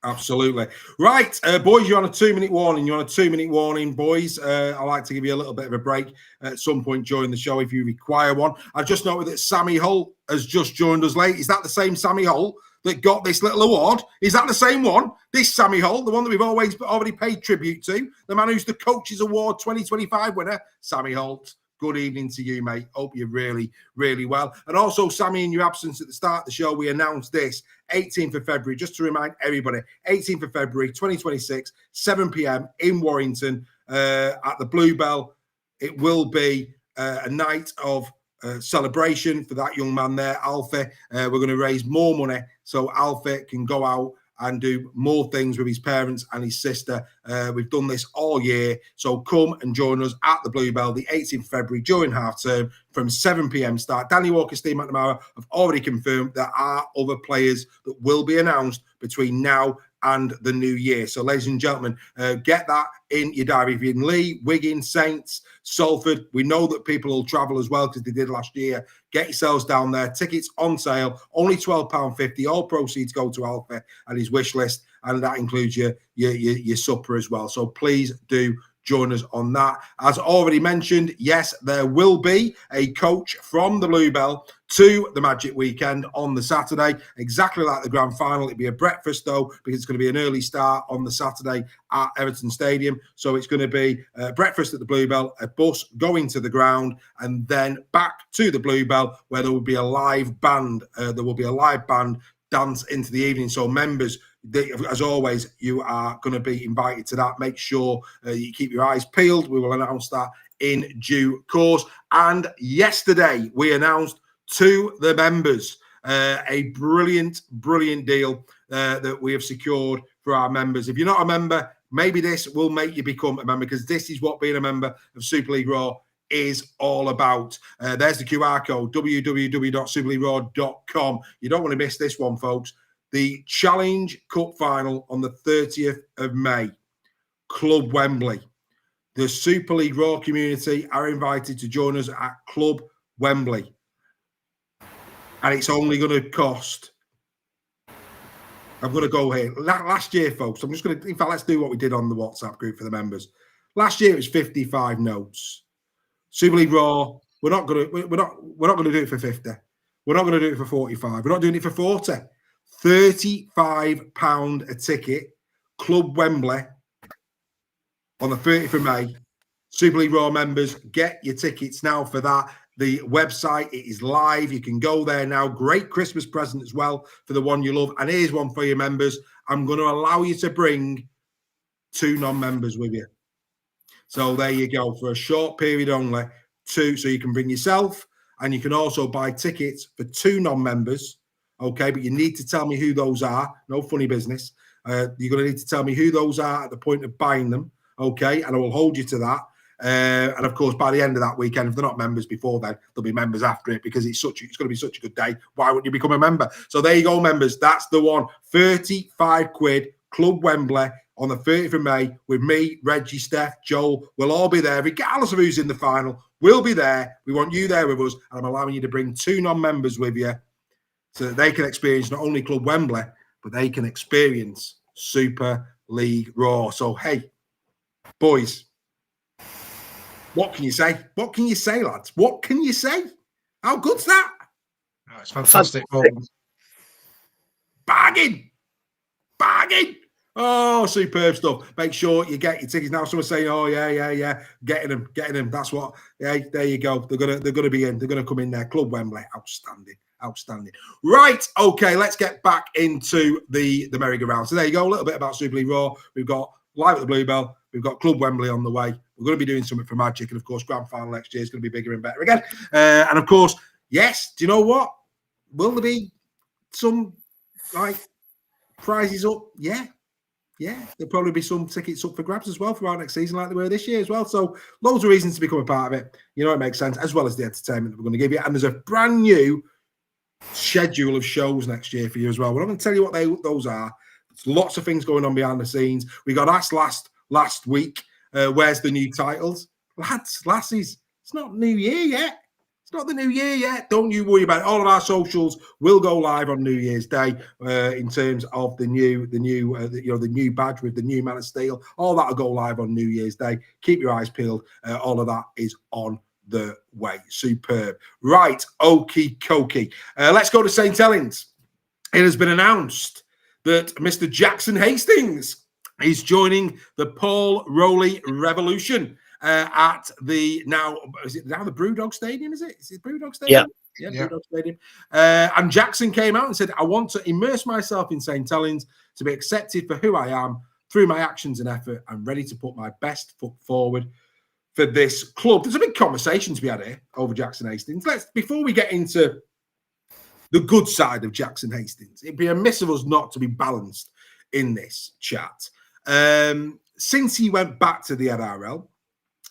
Absolutely. Right, boys, you're on a 2-minute warning. You're on a 2-minute warning, boys. I like to give you a little bit of a break at some point during the show if you require one. I've just noted that Sammy Hull has just joined us late. Is that the same Sammy Hull that got this little award? Is that the same one? This Sammy Hull, the one that we've already paid tribute to, the man who's the Coaches Award 2025 winner, Sammy Holt. Good evening to you, mate. Hope you're really, really well. And also, Sammy, in your absence at the start of the show, we announced this 18th of February, just to remind everybody, 18th of February, 2026, 7 p.m. in Warrington at the Bluebell. It will be a night of celebration for that young man there, Alfie. We're going to raise more money so Alfie can go out and do more things with his parents and his sister. We've done this all year. So come and join us at the Bluebell, the 18th of February, during half term from 7 p.m. start. Danny Walker, Steve McNamara have already confirmed there are other players that will be announced between now and the new year. So, ladies and gentlemen, get that in your diary. If you're in Lee, Wigan, Saints, Salford, we know that people will travel as well because they did last year. Get yourselves down there. Tickets on sale, only £12.50. All proceeds go to Alfie and his wish list, and that includes your supper as well. So please do join us on that. As already mentioned, yes, there will be a coach from the Bluebell to the Magic Weekend on the Saturday, exactly like the grand final. It'll be a breakfast, though, because it's going to be an early start on the Saturday at Everton Stadium. So it's going to be breakfast at the Bluebell, a bus going to the ground, and then back to the Bluebell, where there will be a live band. There will be a live band dance into the evening. So members, as always, you are going to be invited to that. Make sure you keep your eyes peeled. We will announce that in due course. And yesterday we announced to the members a brilliant deal that we have secured for our members. If you're not a member, maybe this will make you become a member, because this is what being a member of Super League Raw is all about. There's the QR code, www.superleagueraw.com. You don't want to miss this one, folks. The Challenge Cup final on the 30th of May, Club Wembley. The Super League Raw community are invited to join us at Club Wembley. And it's only going to cost, I'm going to go here. Last year, folks, I'm just going to, in fact, let's do what we did on the WhatsApp group for the members. Last year, it was 55 notes. Super League Raw, we're not going to do it for 50. We're not going to do it for 45. We're not doing it for 40. £35 a ticket, Club Wembley on the 30th of May. Super League Raw members, get your tickets now for that. The website, it is live. You can go there now. Great Christmas present as well for the one you love. And here's one for your members. I'm going to allow you to bring 2 non-members with you. So there you go, for a short period only. 2, so you can bring yourself, and you can also buy tickets for 2 non-members. Okay, but you need to tell me who those are. No funny business. You're going to need to tell me who those are at the point of buying them. Okay, and I will hold you to that. And of course, by the end of that weekend, if they're not members before then, they'll be members after it, because it's going to be such a good day. Why wouldn't you become a member? So there you go, members. That's the one. 35 quid, Club Wembley on the 30th of May with me, Reggie, Steph, Joel. We'll all be there, regardless of who's in the final. We'll be there. We want you there with us. And I'm allowing you to bring 2 non-members with you so that they can experience not only Club Wembley, but they can experience Super League Raw. So, hey, boys, what can you say? What can you say, lads? What can you say? How good's that? Oh, it's fantastic. Bargain. Oh, superb stuff. Make sure you get your tickets now. Someone's saying, oh, yeah. Getting them. That's what, yeah, there you go. They're gonna be in. They're gonna come in there. Club Wembley. Outstanding. Right, okay, let's get back into the merry-go-round. So there you go, a little bit about Super League Raw. We've got live at the Bluebell. We've got Club Wembley on the way. We're going to be doing something for Magic, and of course, grand final next year is going to be bigger and better again. And of course, yes, do you know what? Will there be some prizes up? Yeah. There'll probably be some tickets up for grabs as well for our next season, like they were this year as well. So loads of reasons to become a part of it. You know, it makes sense, as well as the entertainment that we're going to give you. And there's a brand new schedule of shows next year for you as well. We're not going to tell you what those are. There's lots of things going on behind the scenes. We got asked last week, where's the new titles? Lassies, it's not New Year yet. It's not the new year yet. Don't you worry about it. All of our socials will go live on New Year's Day in terms of the new badge with the new Man of Steel. All that will go live on New Year's Day. Keep your eyes peeled. All of that is on the way. Superb. Right, okie dokie. Let's go to St. Helens. It has been announced that Mr. Jackson Hastings is joining the Paul Rowley Revolution. At the is it now the Brewdog Stadium? Is it Brewdog Stadium? Yeah. Brewdog Stadium. And Jackson came out and said, "I want to immerse myself in St. Helens to be accepted for who I am through my actions and effort. I'm ready to put my best foot forward for this club." There's a big conversation to be had here over Jackson Hastings. Before we get into the good side of Jackson Hastings, it'd be amiss of us not to be balanced in this chat. Since he went back to the NRL,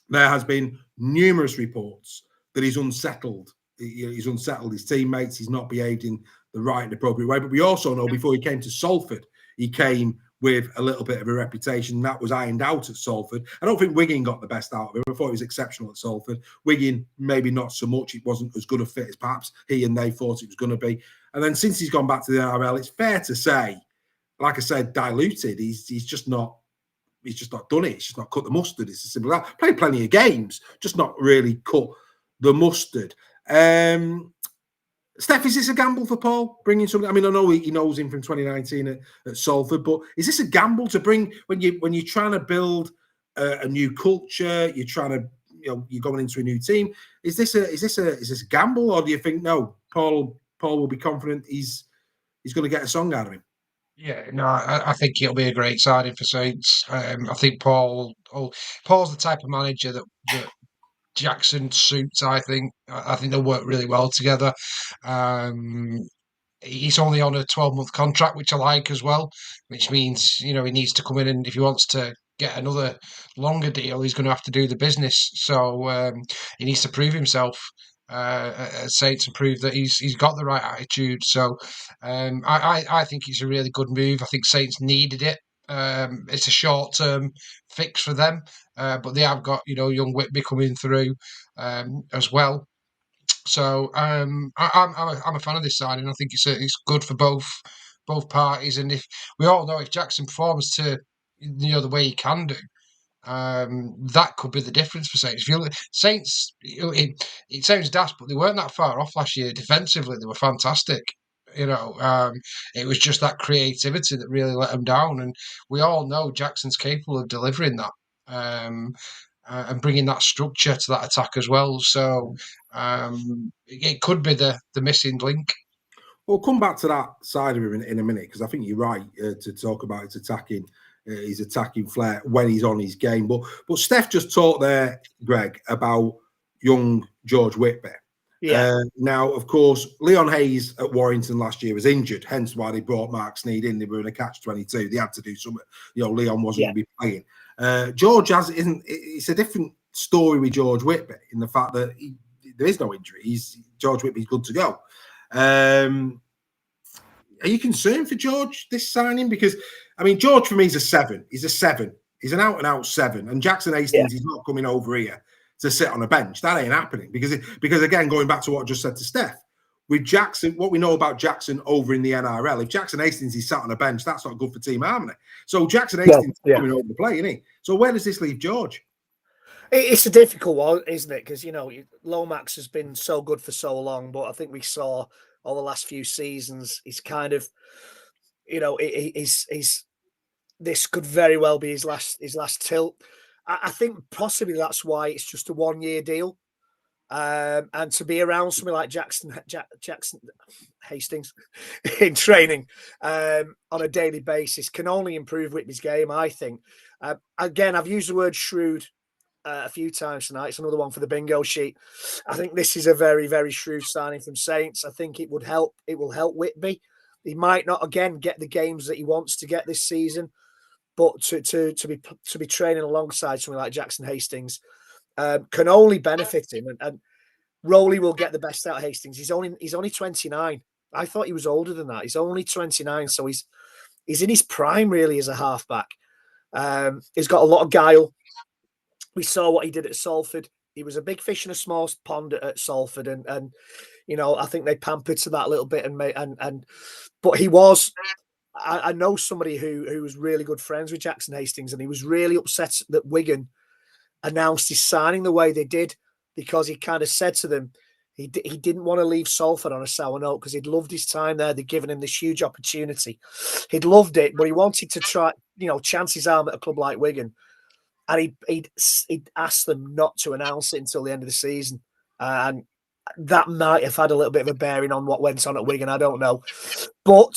there has been numerous reports that he's unsettled. He's unsettled his teammates. He's not behaved in the right and appropriate way. But we also know before he came to Salford, he came with a little bit of a reputation that was ironed out at Salford. I don't think Wigan got the best out of him. I thought he was exceptional at Salford. Wigan, maybe not so much. It wasn't as good a fit as perhaps he and they thought it was going to be. And then since he's gone back to the NRL, it's fair to say, like I said, diluted. He's just not done it. He's just not cut the mustard. It's as simple as that. Played plenty of games, just not really cut the mustard. Steph, is this a gamble for Paul, bringing something? I mean, I know he knows him from 2019 at Salford, but is this a gamble to bring when you're trying to build a new culture? You're trying to, you're going into a new team. Is this a gamble, or do you think no? Paul will be confident he's going to get a song out of him. Yeah, no, I think it'll be a great signing for Saints. I think Paul's the type of manager that Jackson suits. I think they'll work really well together. He's only on a 12-month contract, which I like as well, which means he needs to come in, and if he wants to get another longer deal, he's going to have to do the business. So he needs to prove himself at Saints and prove that he's got the right attitude. So I think it's a really good move. I think Saints needed it. It's a short-term fix for them, but they have got young Whitby coming through as well. So I'm a fan of this signing. I think it's good for both parties, and if we all know if Jackson performs to the way he can do, that could be the difference for Saints. If you look, Saints, it sounds daft, but they weren't that far off last year. Defensively, they were fantastic. It was just that creativity that really let them down, and we all know Jackson's capable of delivering that and bringing that structure to that attack as well. So it could be the missing link. We'll come back to that side of him in a minute, because I think you're right to talk about his attacking flair when he's on his game. But Steph just talked there, Greg, about young George Whitby. Yeah. Now, of course, Leon Hayes at Warrington last year was injured, hence why they brought Mark Sneyd in. They were in a catch-22. They had to do something. Leon wasn't going to be playing. George it's a different story with George Whitby in the fact that there is no injury. George Whitby's good to go. Are you concerned for George, this signing? Because, I mean, George for me is a 7. He's a 7. He's an out-and-out 7. And Jackson Hastings is not coming over here to sit on a bench. That ain't happening. Because again, going back to what I just said to Steph, with Jackson, what we know about Jackson over in the NRL, if Jackson Hastings is sat on a bench, that's not good for team harmony. So Jackson Hastings is coming over to play, isn't he? So where does this leave George? It's a difficult one, isn't it? Because, Lomax has been so good for so long, but I think we saw all the last few seasons, he's kind of, he's this could very well be his last tilt. I think possibly that's why it's just a 1-year deal. And to be around somebody like Jackson Hastings in training on a daily basis can only improve Whitby's game, I think. Again, I've used the word shrewd a few times tonight. It's another one for the bingo sheet. I think this is a very, very shrewd signing from Saints. I think it will help Whitby. He might not again get the games that he wants to get this season, but to be training alongside someone like Jackson Hastings can only benefit him. And Rowley will get the best out of Hastings. He's only 29. I thought he was older than that. He's only 29, so he's in his prime really as a halfback. He's got a lot of guile. We saw what he did at Salford. He was a big fish in a small pond at Salford, and you know, I think they pampered to that a little bit, but he was. I know somebody who was really good friends with Jackson Hastings, and he was really upset that Wigan announced his signing the way they did, because he kind of said to them he didn't want to leave Salford on a sour note, because he'd loved his time there. They'd given him this huge opportunity. He'd loved it, but he wanted to try, you know, chance his arm at a club like Wigan. And he'd asked them not to announce it until the end of the season. And that might have had a little bit of a bearing on what went on at Wigan. I don't know. But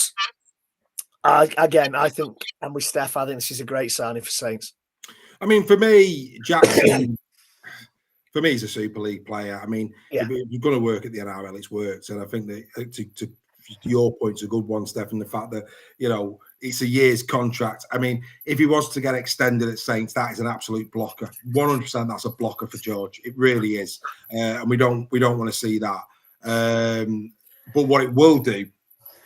again, I think, and with Steph, I think this is a great signing for Saints. I mean, for me, Jackson, for me, he's a Super League player. I mean, if you're going to work at the NRL, it's worked. And I think that to your point's a good one, Steph, and the fact that, you know, it's a year's contract. I mean, if he was to get extended at Saints, that is an absolute blocker. 100%, that's a blocker for George. It really is, and we don't want to see that. But what it will do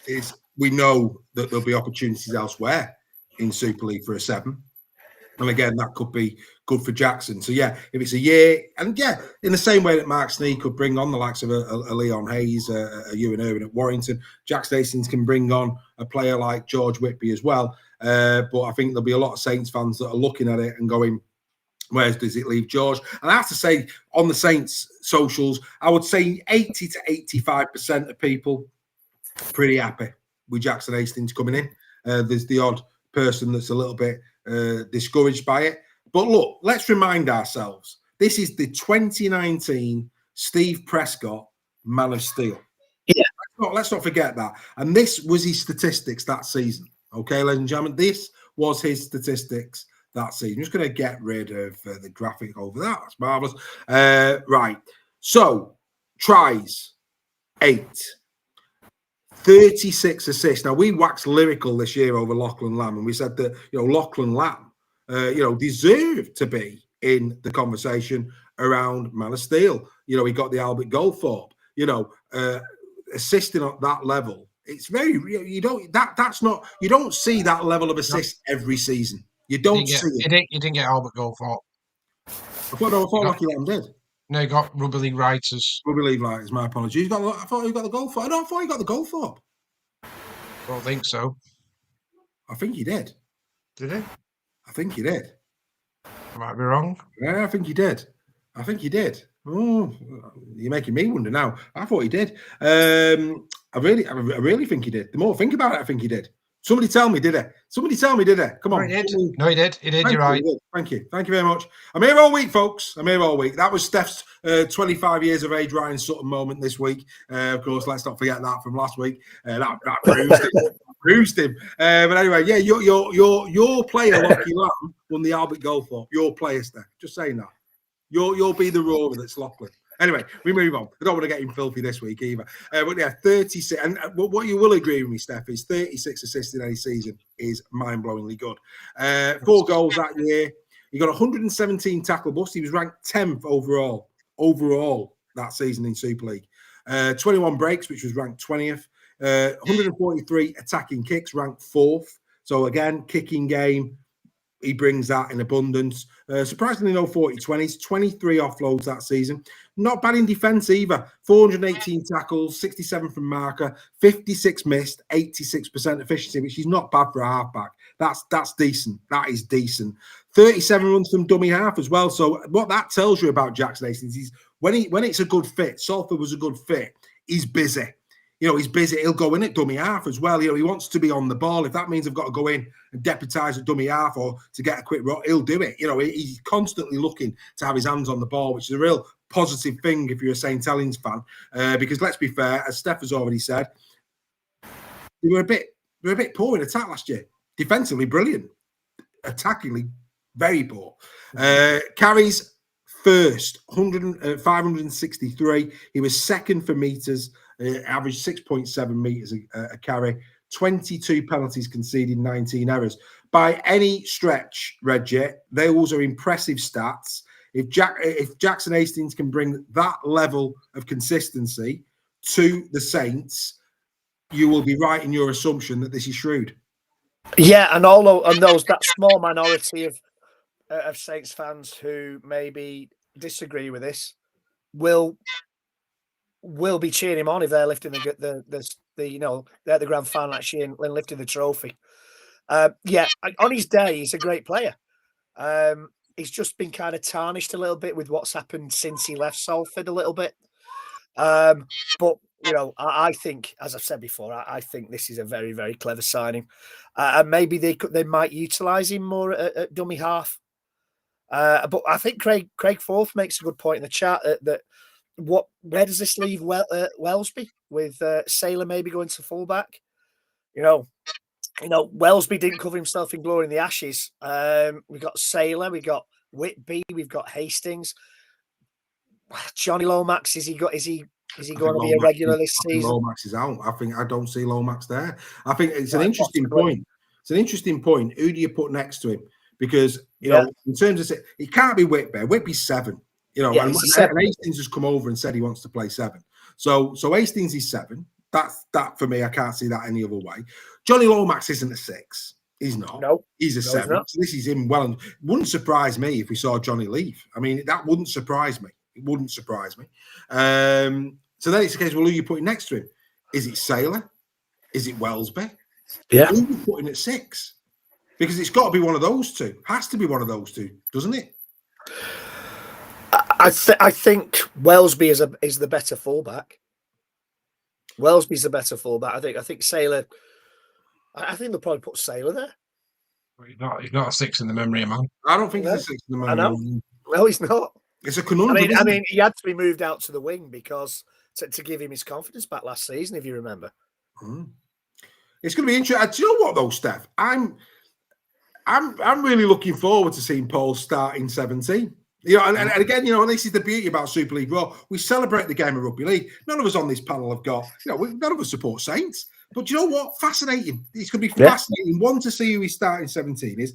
is, we know that there'll be opportunities elsewhere in Super League for a 7. And again, that could be good for Jackson. So, yeah, if it's a year, and yeah, in the same way that Mark Sneed could bring on the likes of a Leon Hayes, a Ewan Irwin at Warrington, Jackson Hastings can bring on a player like George Whitby as well. But I think there'll be a lot of Saints fans that are looking at it and going, where does it leave George? And I have to say, on the Saints socials, I would say 80 to 85% of people pretty happy with Jackson Hastings coming in. There's the odd person that's a little bit discouraged by it. But look, let's remind ourselves, this is the 2019 Steve Prescott Man of Steel. Yeah. Let's not forget that. And this was his statistics that season. Okay, ladies and gentlemen, this was his statistics that season. I'm just going to get rid of the graphic over that. That's marvellous. Right. So, tries, 8. 36 assists. Now, we waxed lyrical this year over Lachlan Lamb, and we said that, you know, Lachlan Lamb, deserved to be in the conversation around Man of Steel. You know, he got the Albert Goldthorpe, assisting at that level. It's very, you don't see that level of assist every season. You don't see it. You didn't get Albert Goldthorpe. I thought Lachlan Lamb did. No, he got Rugby League Writers. Rugby League Writers, my apologies. I thought he got the Goldthorpe. No, I thought he got the Goldthorpe. I don't think so. I think he did. Did he? I think he did. I might be wrong. Yeah, I think he did. Oh, you're making me wonder now. I thought he did. I really think he did. The more I think about it, I think he did. Somebody tell me, did he? Come on. No, he did. You're right. Thank you very much. I'm here all week, folks. That was Steph's 25 years of age Ryan Sutton moment this week. Of course, let's not forget that from last week. That bruised him. But anyway, yeah, your player, Lockie Lamb, won the Albert Goldthorpe. Your player, Steph. Just saying that. You'll be the roarer that's Lachlan. Anyway, we move on. I don't want to get him filthy this week either. But yeah, 36. And what you will agree with me, Steph, is 36 assists in any season is mind-blowingly good. 4 goals that year. He got 117 tackle busts. He was ranked 10th overall that season in Super League. 21 breaks, which was ranked 20th. 143 attacking kicks, ranked 4th. So again, kicking game, he brings that in abundance. Surprisingly, no 40-20s, 23 offloads that season. Not bad in defence either. 418 tackles, 67 from marker, 56 missed, 86% efficiency, which is not bad for a halfback. That's decent. That is decent. 37 runs from dummy half as well. So what that tells you about Jackson Hastings is when it's a good fit, Salford was a good fit, he's busy. He's busy. He'll go in at dummy half as well. He wants to be on the ball. If that means I've got to go in and deputise at dummy half or to get a quick run, he'll do it. He's constantly looking to have his hands on the ball, which is a real positive thing if you're a St. Helens fan. Because let's be fair, as Steph has already said, they were a bit poor in attack last year. Defensively, brilliant. Attackingly, very poor. Carries first, 563. He was second for metres. Averaged 6.7 metres a carry, 22 penalties conceded, 19 errors. By any stretch, Reggie, those are impressive stats. If Jackson Hastings can bring that level of consistency to the Saints, you will be right in your assumption that this is shrewd. Yeah, and that small minority of Saints fans who maybe disagree with this will be cheering him on if they're lifting the they're the grand final actually and lifting the trophy. On his day, he's a great player. He's just been kind of tarnished a little bit with what's happened since he left Salford a little bit. But I think, as I've said before, I think this is a very, very clever signing, and maybe they might utilise him more at dummy half. But I think Craig Forth makes a good point in the chat that where does this leave Welsby with Saylor maybe going to fullback? Welsby didn't cover himself in glory in the Ashes. We got Saylor, we got Whitby, we've got Hastings. Johnny Lomax, is he going to be a regular this season? Lomax is out. I don't see Lomax there. I think it's an interesting point. It's an interesting point. Who do you put next to him? Because in terms of it can't be Whitby. Whitby's 7. And Hastings has come over and said he wants to play 7. So Hastings is 7. That for me, I can't see that any other way. Johnny Lomax isn't a 6. He's not. No, he's a 7. So this is him. Well, it wouldn't surprise me if we saw Johnny leave. I mean, that wouldn't surprise me. It wouldn't surprise me. So then it's the case. Well, who are you putting next to him? Is it Saylor? Is it Welsby? Yeah. Who are you putting at 6? Because it's got to be one of those two. Has to be one of those two, doesn't it? I think Welsby is the better fullback. Welsby's the better fullback. I think Saylor. I think they'll probably put Saylor there. He's not a 6 in the memory, man. I don't think he's a 6 in the memory. I know. No, he's not. It's a conundrum. I mean, he had to be moved out to the wing because to give him his confidence back last season, if you remember. It's going to be interesting. Do you know what though, Steph? I'm really looking forward to seeing Paul start in 17. And again, this is the beauty about Super League Raw. We celebrate the game of rugby league. None of us on this panel have got, none of us support Saints. But do you know what? Fascinating. It's going to be fascinating. One, to see who he's starting 17 is,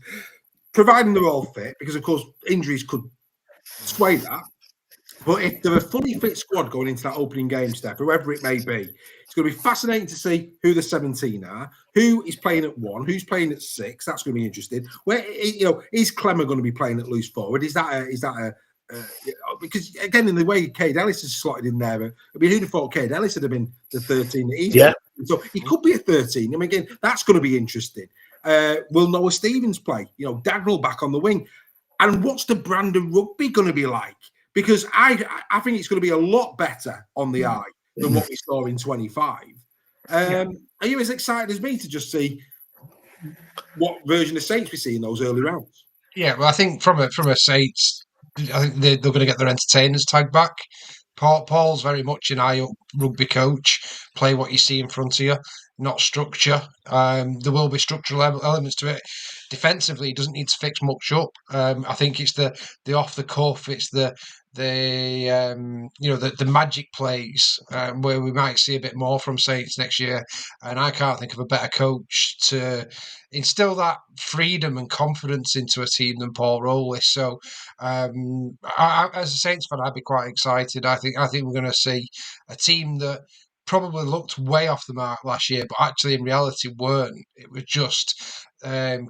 providing they're all fit, because of course injuries could sway that. But if they're a fully fit squad going into that opening game, Steph, whoever it may be, it's going to be fascinating to see who the 17 are, who is playing at 1, who's playing at 6. That's going to be interesting. Where is Clemmer going to be playing at loose forward? Is that a because again, in the way Cade Ellis is slotted in there, I mean, who'd have thought Cade Ellis would have been the 13 that he's got? So he could be a 13. I mean, again, that's going to be interesting. Will Noah Stevens play? Dagnall back on the wing. And what's the brand of rugby going to be like? Because I think it's going to be a lot better on the eye than what we saw in 25. Are you as excited as me to just see what version of Saints we see in those early rounds? Yeah, well, I think from a Saints, I think they're going to get their entertainers tag back. Paul's very much an eye-up rugby coach. Play what you see in front of you, not structure. There will be structural elements to it. Defensively, he doesn't need to fix much up. I think it's the off the cuff. It's the magic plays where we might see a bit more from Saints next year. And I can't think of a better coach to instill that freedom and confidence into a team than Paul Rowley. So, as a Saints fan, I'd be quite excited. I think we're going to see a team that probably looked way off the mark last year, but actually in reality weren't. It was just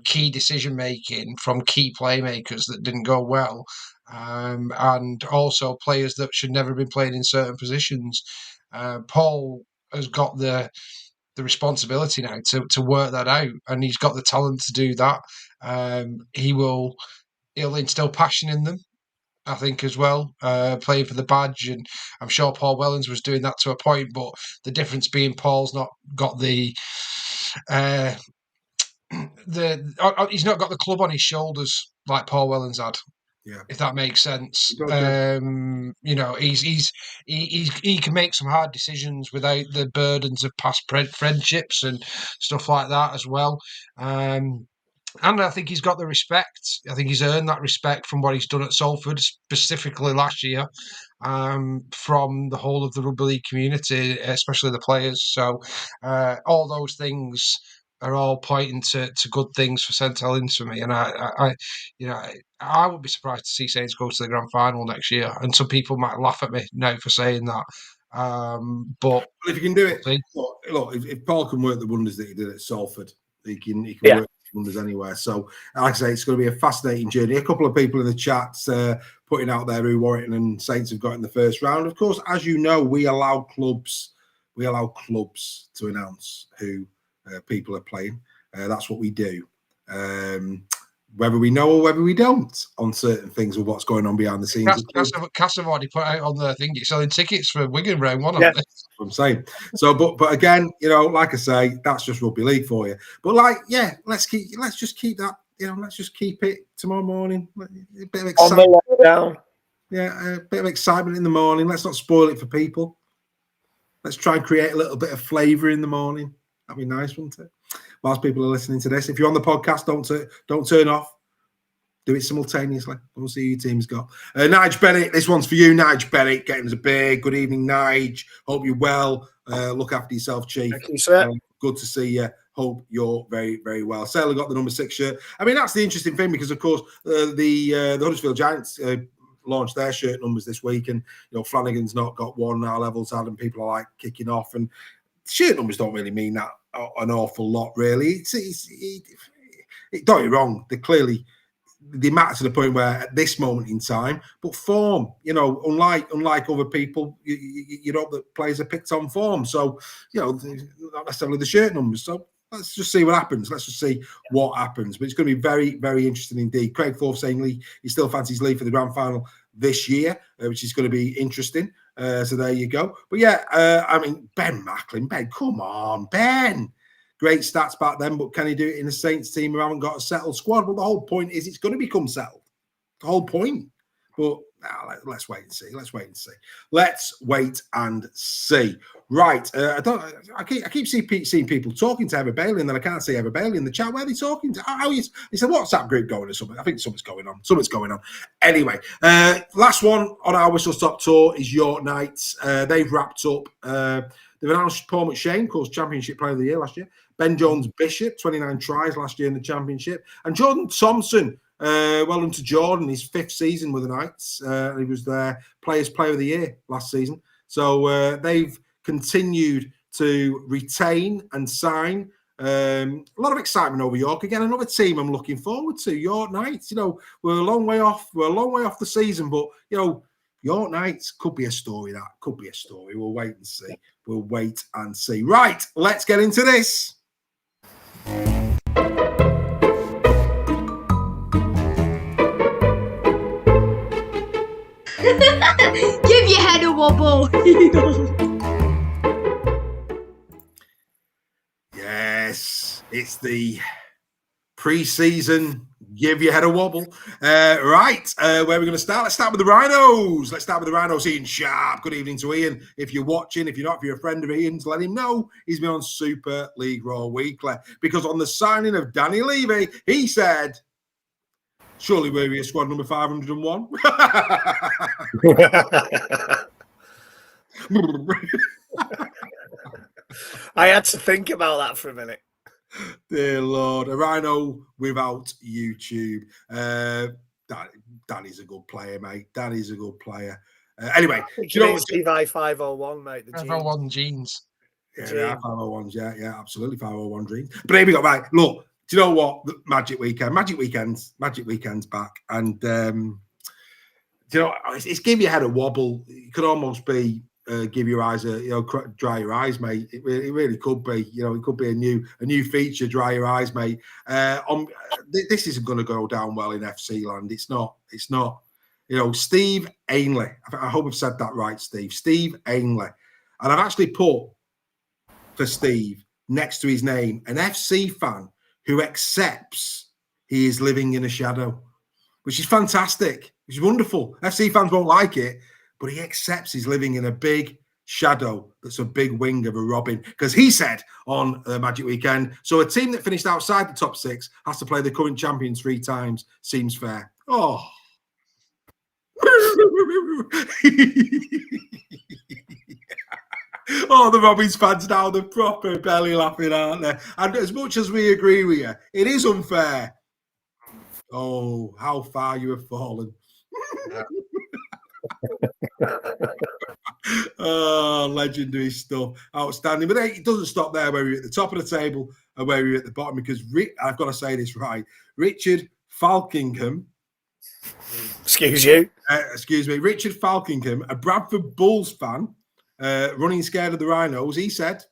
key decision making from key playmakers that didn't go well, and also players that should never have been playing in certain positions. Paul has got the responsibility now to work that out, and he's got the talent to do that. He'll instill passion in them, I think, as well, playing for the badge. And I'm sure Paul Wellens was doing that to a point, but the difference being Paul's not got he's not got the club on his shoulders like Paul Wellens had. Yeah, if that makes sense. He can make some hard decisions without the burdens of past friendships and stuff like that as well. And I think he's got the respect. I think he's earned that respect from what he's done at Salford, specifically last year, from the whole of the rugby league community, especially the players. So all those things are all pointing to good things for St Helens for me. And I would be surprised to see Saints go to the grand final next year. And some people might laugh at me now for saying that. But if you can do it, look, if Paul can work the wonders that he did at Salford, he can work wonders anywhere. So, like I say, it's going to be a fascinating journey. A couple of people in the chat putting out there who Warrington and Saints have got in the first round. Of course, as you know, we allow clubs to announce who people are playing. That's what we do. Whether we know or whether we don't on certain things of what's going on behind the scenes. Cass have already put out on their thing, you're selling tickets for Wigan round one, That's what I'm saying. So, but again, like I say, that's just rugby league for you. But let's just keep that, let's just keep it tomorrow morning. A bit of excitement. On the lockdown. Yeah, a bit of excitement in the morning. Let's not spoil it for people. Let's try and create a little bit of flavour in the morning. That'd be nice, wouldn't it? Whilst people are listening to this, if you're on the podcast, don't turn off. Do it simultaneously. We'll see who your team's got. Nige Bennett, this one's for you, Nige Bennett. Getting us a big good evening, Nige. Hope you're well. Look after yourself, Chief. Thank you, sir. Good to see you. Hope you're very, very well. Sailor got the number 6 shirt. I mean, that's the interesting thing because, of course, the Huddersfield Giants launched their shirt numbers this week, and Flanagan's not got one. Our levels had, and people are like kicking off. And shirt numbers don't really mean that an awful lot, really. Don't get me wrong. They're clearly. They matter to the point where at this moment in time, but form, unlike other people, you know that players are picked on form. So, not necessarily the shirt numbers. So let's just see what happens. Let's just see what happens. But it's going to be very, very interesting indeed. Craig Forth saying he still fancies Lee for the grand final this year, which is going to be interesting. So there you go. But Ben Macklin, come on, Ben. Great stats back then, but can he do it in a Saints team who haven't got a settled squad? Well, the whole point is it's going to become settled. The whole point. But let's wait and see. Let's wait and see. Right. I keep seeing people talking to Ever Bailey, and then I can't see Ever Bailey in the chat. Where are they talking to? It's a WhatsApp group going or something. I think something's going on. Anyway, last one on our Whistle Stop tour is York Knights. They've wrapped up. They've announced Paul McShane, of course, Championship Player of the Year last year. Ben Jones-Bishop, 29 tries last year in the Championship. And Jordan Thompson, well done to Jordan, his 5th season with the Knights. He was their Player of the Year last season. So they've continued to retain and sign. A lot of excitement over York. Again, another team I'm looking forward to. York Knights, we're a long way off. We're a long way off the season, but, York Knights could be a story. That could be a story. We'll wait and see. Right, let's get into this. Give your head a wobble. Yes, it's the pre-season. Give your head a wobble. Right, where are we going to start? Let's start with the Rhinos. Ian Sharp. Good evening to Ian. If you're watching, if you're a friend of Ian's, let him know he's been on Super League Raw Weekly. Because on the signing of Danny Levi, he said, surely we're your squad number 501. I had to think about that for a minute. Dear Lord, a Rhino without YouTube. Danny's a good player, mate. Danny's a good player. Anyway, Levi 501, mate. The 501 jeans. Yeah, 501s. Yeah, absolutely 501 dreams. But here we go. Right, look. Do you know what? The Magic Weekend's back, and it's give your head a wobble. It could almost be. Give your eyes dry your eyes, mate. It really could be. It could be a new feature. Dry your eyes, mate. This isn't going to go down well in FC land. It's not. Steve Ainley. I hope I've said that right, Steve. Steve Ainley, and I've actually put for Steve next to his name an FC fan who accepts he is living in a shadow, which is fantastic. Which is wonderful. FC fans won't like it. But he accepts he's living in a big shadow that's a big wing of a robin. Because he said on Magic Weekend, so a team that finished outside the top 6 has to play the current champion 3 times. Seems fair. Oh. Oh, the Robins fans now, they're proper belly laughing, aren't they? And as much as we agree with you, it is unfair. Oh, how far you have fallen. Oh, legendary stuff. Outstanding. But it doesn't stop there where you're at the top of the table and where you're at the bottom, because I've got to say this right. Richard Falkingham. Excuse you. Excuse me. Richard Falkingham, a Bradford Bulls fan, running scared of the Rhinos. He said,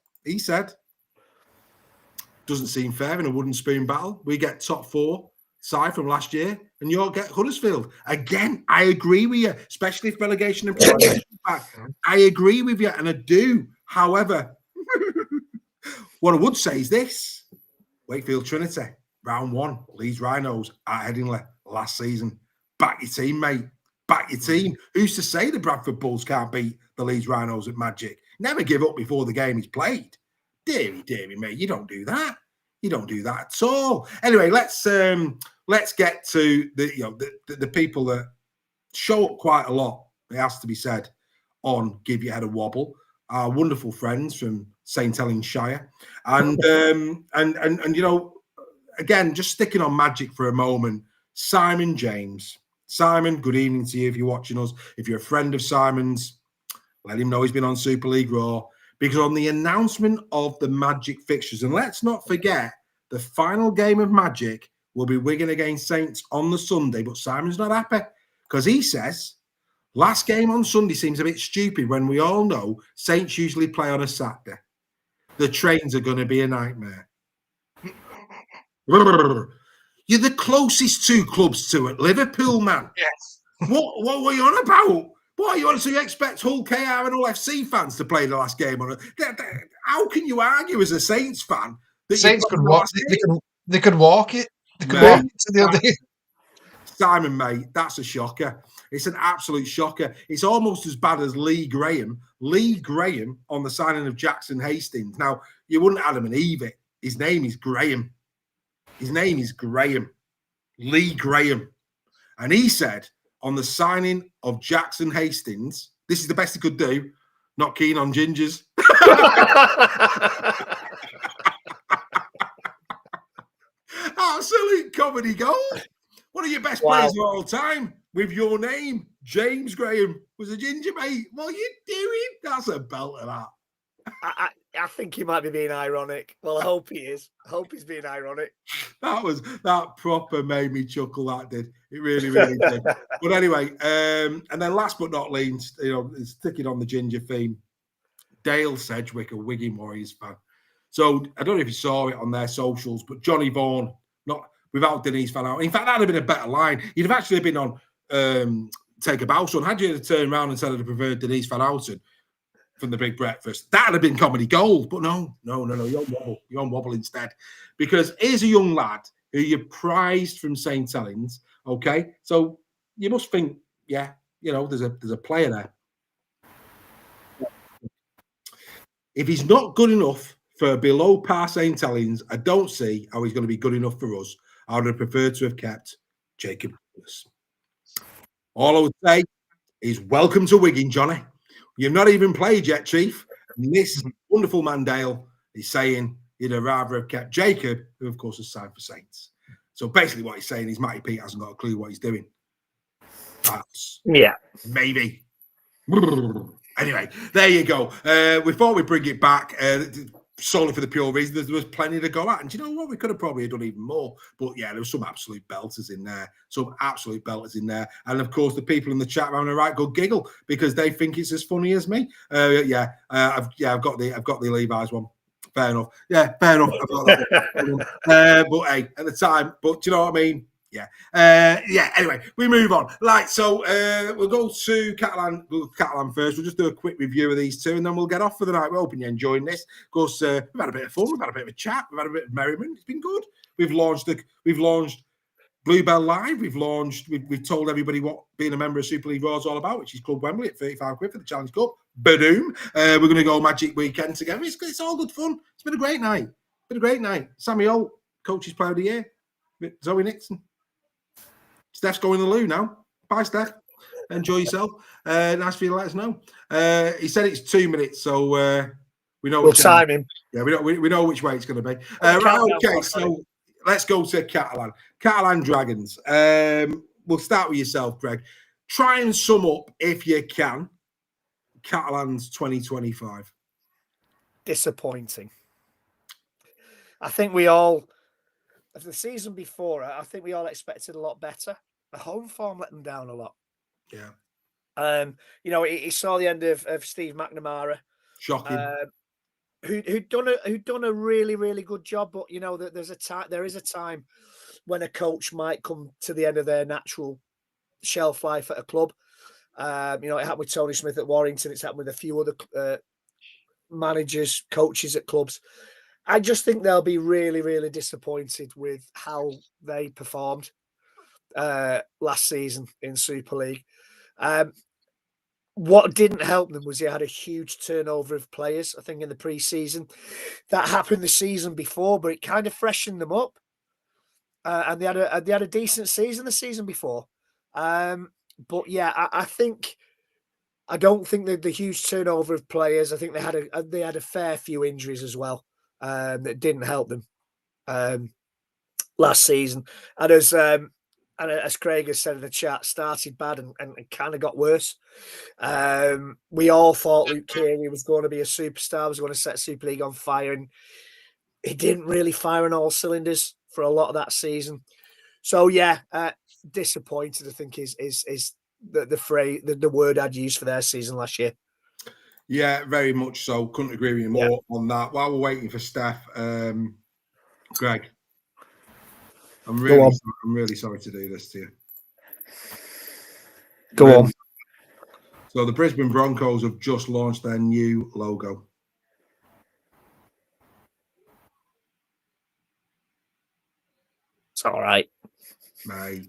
doesn't seem fair in a wooden spoon battle. We get top 4 side from last year, and you'll get Huddersfield. Again, I agree with you, especially if relegation and promotion back. I agree with you, and I do. However, what I would say is this: Wakefield Trinity, round 1, Leeds Rhinos at Headingley last season. Back your team, mate. Back your team. Who's to say the Bradford Bulls can't beat the Leeds Rhinos at Magic? Never give up before the game is played. Deary, mate, you don't do that. You don't do that at all. Anyway, let's get to the people that show up quite a lot. It has to be said on Give Your Head a Wobble. Our wonderful friends from St. Helens Shire, and again, just sticking on Magic for a moment. Simon James. Simon, good evening to you if you're watching us. If you're a friend of Simon's, let him know he's been on Super League Raw. Because on the announcement of the Magic fixtures, and let's not forget, the final game of Magic will be Wigan against Saints on the Sunday, but Simon's not happy because he says last game on Sunday seems a bit stupid when we all know Saints usually play on a Saturday. The trains are going to be a nightmare. You're the closest 2 clubs to it, Liverpool, man. Yes. What were you on about? What, you want to expect Hull KR and Hull FC fans to play the last game on it? How can you argue as a Saints fan that Saints could walk? They could walk it. They could walk it to the other. Simon, mate, that's a shocker. It's an absolute shocker. It's almost as bad as Lee Graham. Lee Graham on the signing of Jackson Hastings. Now, you wouldn't Adam and Eve it. His name is Graham. Lee Graham. And he said on the signing of Jackson Hastings, this is the best he could do. Not keen on gingers. Absolute comedy gold. One of your best players of all time with your name, James Graham, was a ginger, mate. What are you doing? That's a belt of that. I think he might be being ironic. Well, I hope he is. I hope he's being ironic. That proper made me chuckle. That did. It really, really did. But anyway, and then last but not least, sticking on the ginger theme, Dale Sedgwick, a Wigan Warriors fan. So I don't know if you saw it on their socials, but Johnny Vaughan, not without Denise Van Houten. In fact, that'd have been a better line. You'd have actually been on Take a Bow. So had you turned around and said I'd preferred Denise Van Houten from the Big Breakfast, that'd have been comedy gold. But no, you're on Wobble. You're on Wobble instead. Because here's a young lad who you prized from St. Helens. Okay, so you must think, there's a player there. If he's not good enough for below par St. Helens, I don't see how he's going to be good enough for us. I would have preferred to have kept Jacob Douglas. All I would say is welcome to Wigan, Johnny. You've not even played yet, Chief. And this wonderful man, Dale, is saying he'd have rather have kept Jacob, who, of course, has signed for Saints. So basically what he's saying is Matty Pete hasn't got a clue what he's doing. Perhaps. Yeah. Maybe. Anyway, there you go. Before we bring it back, solely for the pure reason there was plenty to go at. And do you know what? We could have probably done even more. But yeah, there was some absolute belters in there. And of course, the people in the chat are having a right good giggle because they think it's as funny as me. I've got the Levi's one. Fair enough. Yeah, fair enough. I've got that one. But hey, at the time, but do you know what I mean? Yeah. Anyway, we move on. Right, so we'll go to Catalan first. We'll just do a quick review of these two and then we'll get off for the night. We're hoping you're enjoying this. Of course, we've had a bit of fun. We've had a bit of a chat. We've had a bit of merriment. It's been good. We've launched Bluebell Live. We've told everybody what being a member of Super League Raw is all about, which is Club Wembley at 35 quid for the Challenge Cup. Badoom. We're going to go Magic Weekend together. It's all good fun. It's been a great night. Sammy Holt, Coaches Player of the Year. Zoe Nixon. Steph's going to the loo now. Bye, Steph. Enjoy yourself. Nice for you to let us know. He said it's 2 minutes, so we know. We'll time him. Yeah, we know which way it's going to be. Okay, so let's go to Catalan Dragons. We'll start with yourself, Greg. Try and sum up, if you can, Catalans 2025. Disappointing. I think we all, the season before, I think we all expected a lot better. The home form let them down a lot. Yeah. He saw the end of Steve McNamara. Shocking. Who'd done a really, really good job, but there is a time when a coach might come to the end of their natural shelf life at a club. It happened with Tony Smith at Warrington. It's happened with a few other managers, coaches at clubs. I just think they'll be really, really disappointed with how they performed last season in Super League. What didn't help them was they had a huge turnover of players, I think, in the pre-season. That happened the season before, but it kind of freshened them up. And they had a decent season the season before. But yeah, I don't think that the huge turnover of players. I think they had a fair few injuries as well that didn't help them last season. And as Craig has said in the chat, started bad and kind of got worse. We all thought Luke Keary was going to be a superstar, was going to set Super League on fire, and he didn't really fire on all cylinders for a lot of that season. So yeah, disappointed, I think is the phrase, the word I'd use for their season last year. Yeah, very much so. Couldn't agree with you more on that. While we're waiting for Steph, Greg, I'm really sorry to do this to you. Go on. So the Brisbane Broncos have just launched their new logo. It's all right, mate.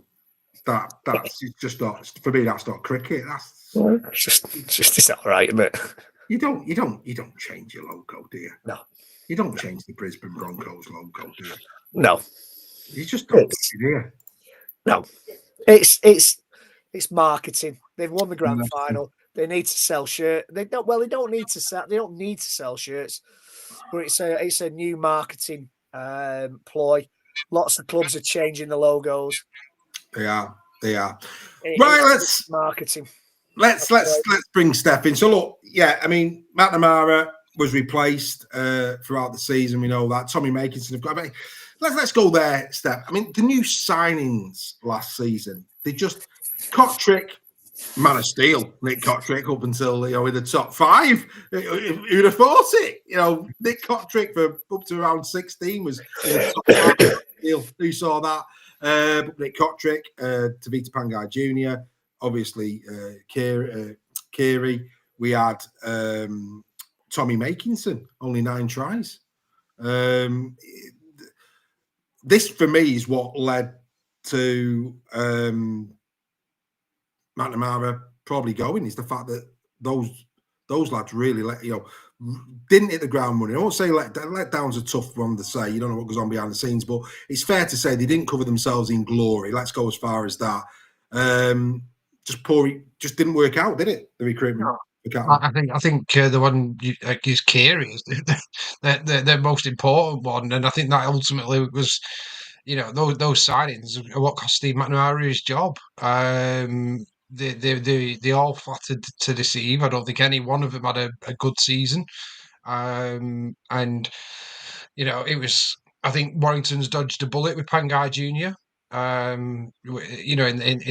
That's just not, for me. That's not cricket. That's just it's all right, isn't it? You don't change your logo, do you? No. You don't change the Brisbane Broncos logo, do you? No. You just don't, do you? No. It's marketing. They've won the grand final. They need to sell shirts. They don't need to sell shirts, but it's a new marketing ploy. Lots of clubs are changing the logos. They are. Right, let's marketing. Let's bring Steph in. So look, I mean, McNamara was replaced throughout the season. We know that. Tommy Makinson have got. I mean, let's go there, Steph. I mean, the new signings last season, they just Kotrick, man of steel, Nick Kotrick up until in the top 5. Who'd have thought it? Nick Kotrick for up to around 16 was in the top 5. Who saw that? Nick Kotrick, Tavita Pangai Jr., obviously Keary. We had Tommy Makinson, only 9 tries. This for me is what led to McNamara probably going, is the fact that those lads really didn't hit the ground running. I won't say letdown's a tough one to say. You don't know what goes on behind the scenes, but it's fair to say they didn't cover themselves in glory. Let's go as far as that. Just didn't work out, did it? The recruitment. No. I think the one is Keary is the most important one, and I think that ultimately was, those signings are what cost Steve McNamara his job. They all flattered to deceive. I don't think any one of them had a good season, and it was. I think Warrington's dodged a bullet with Pangai Jr. In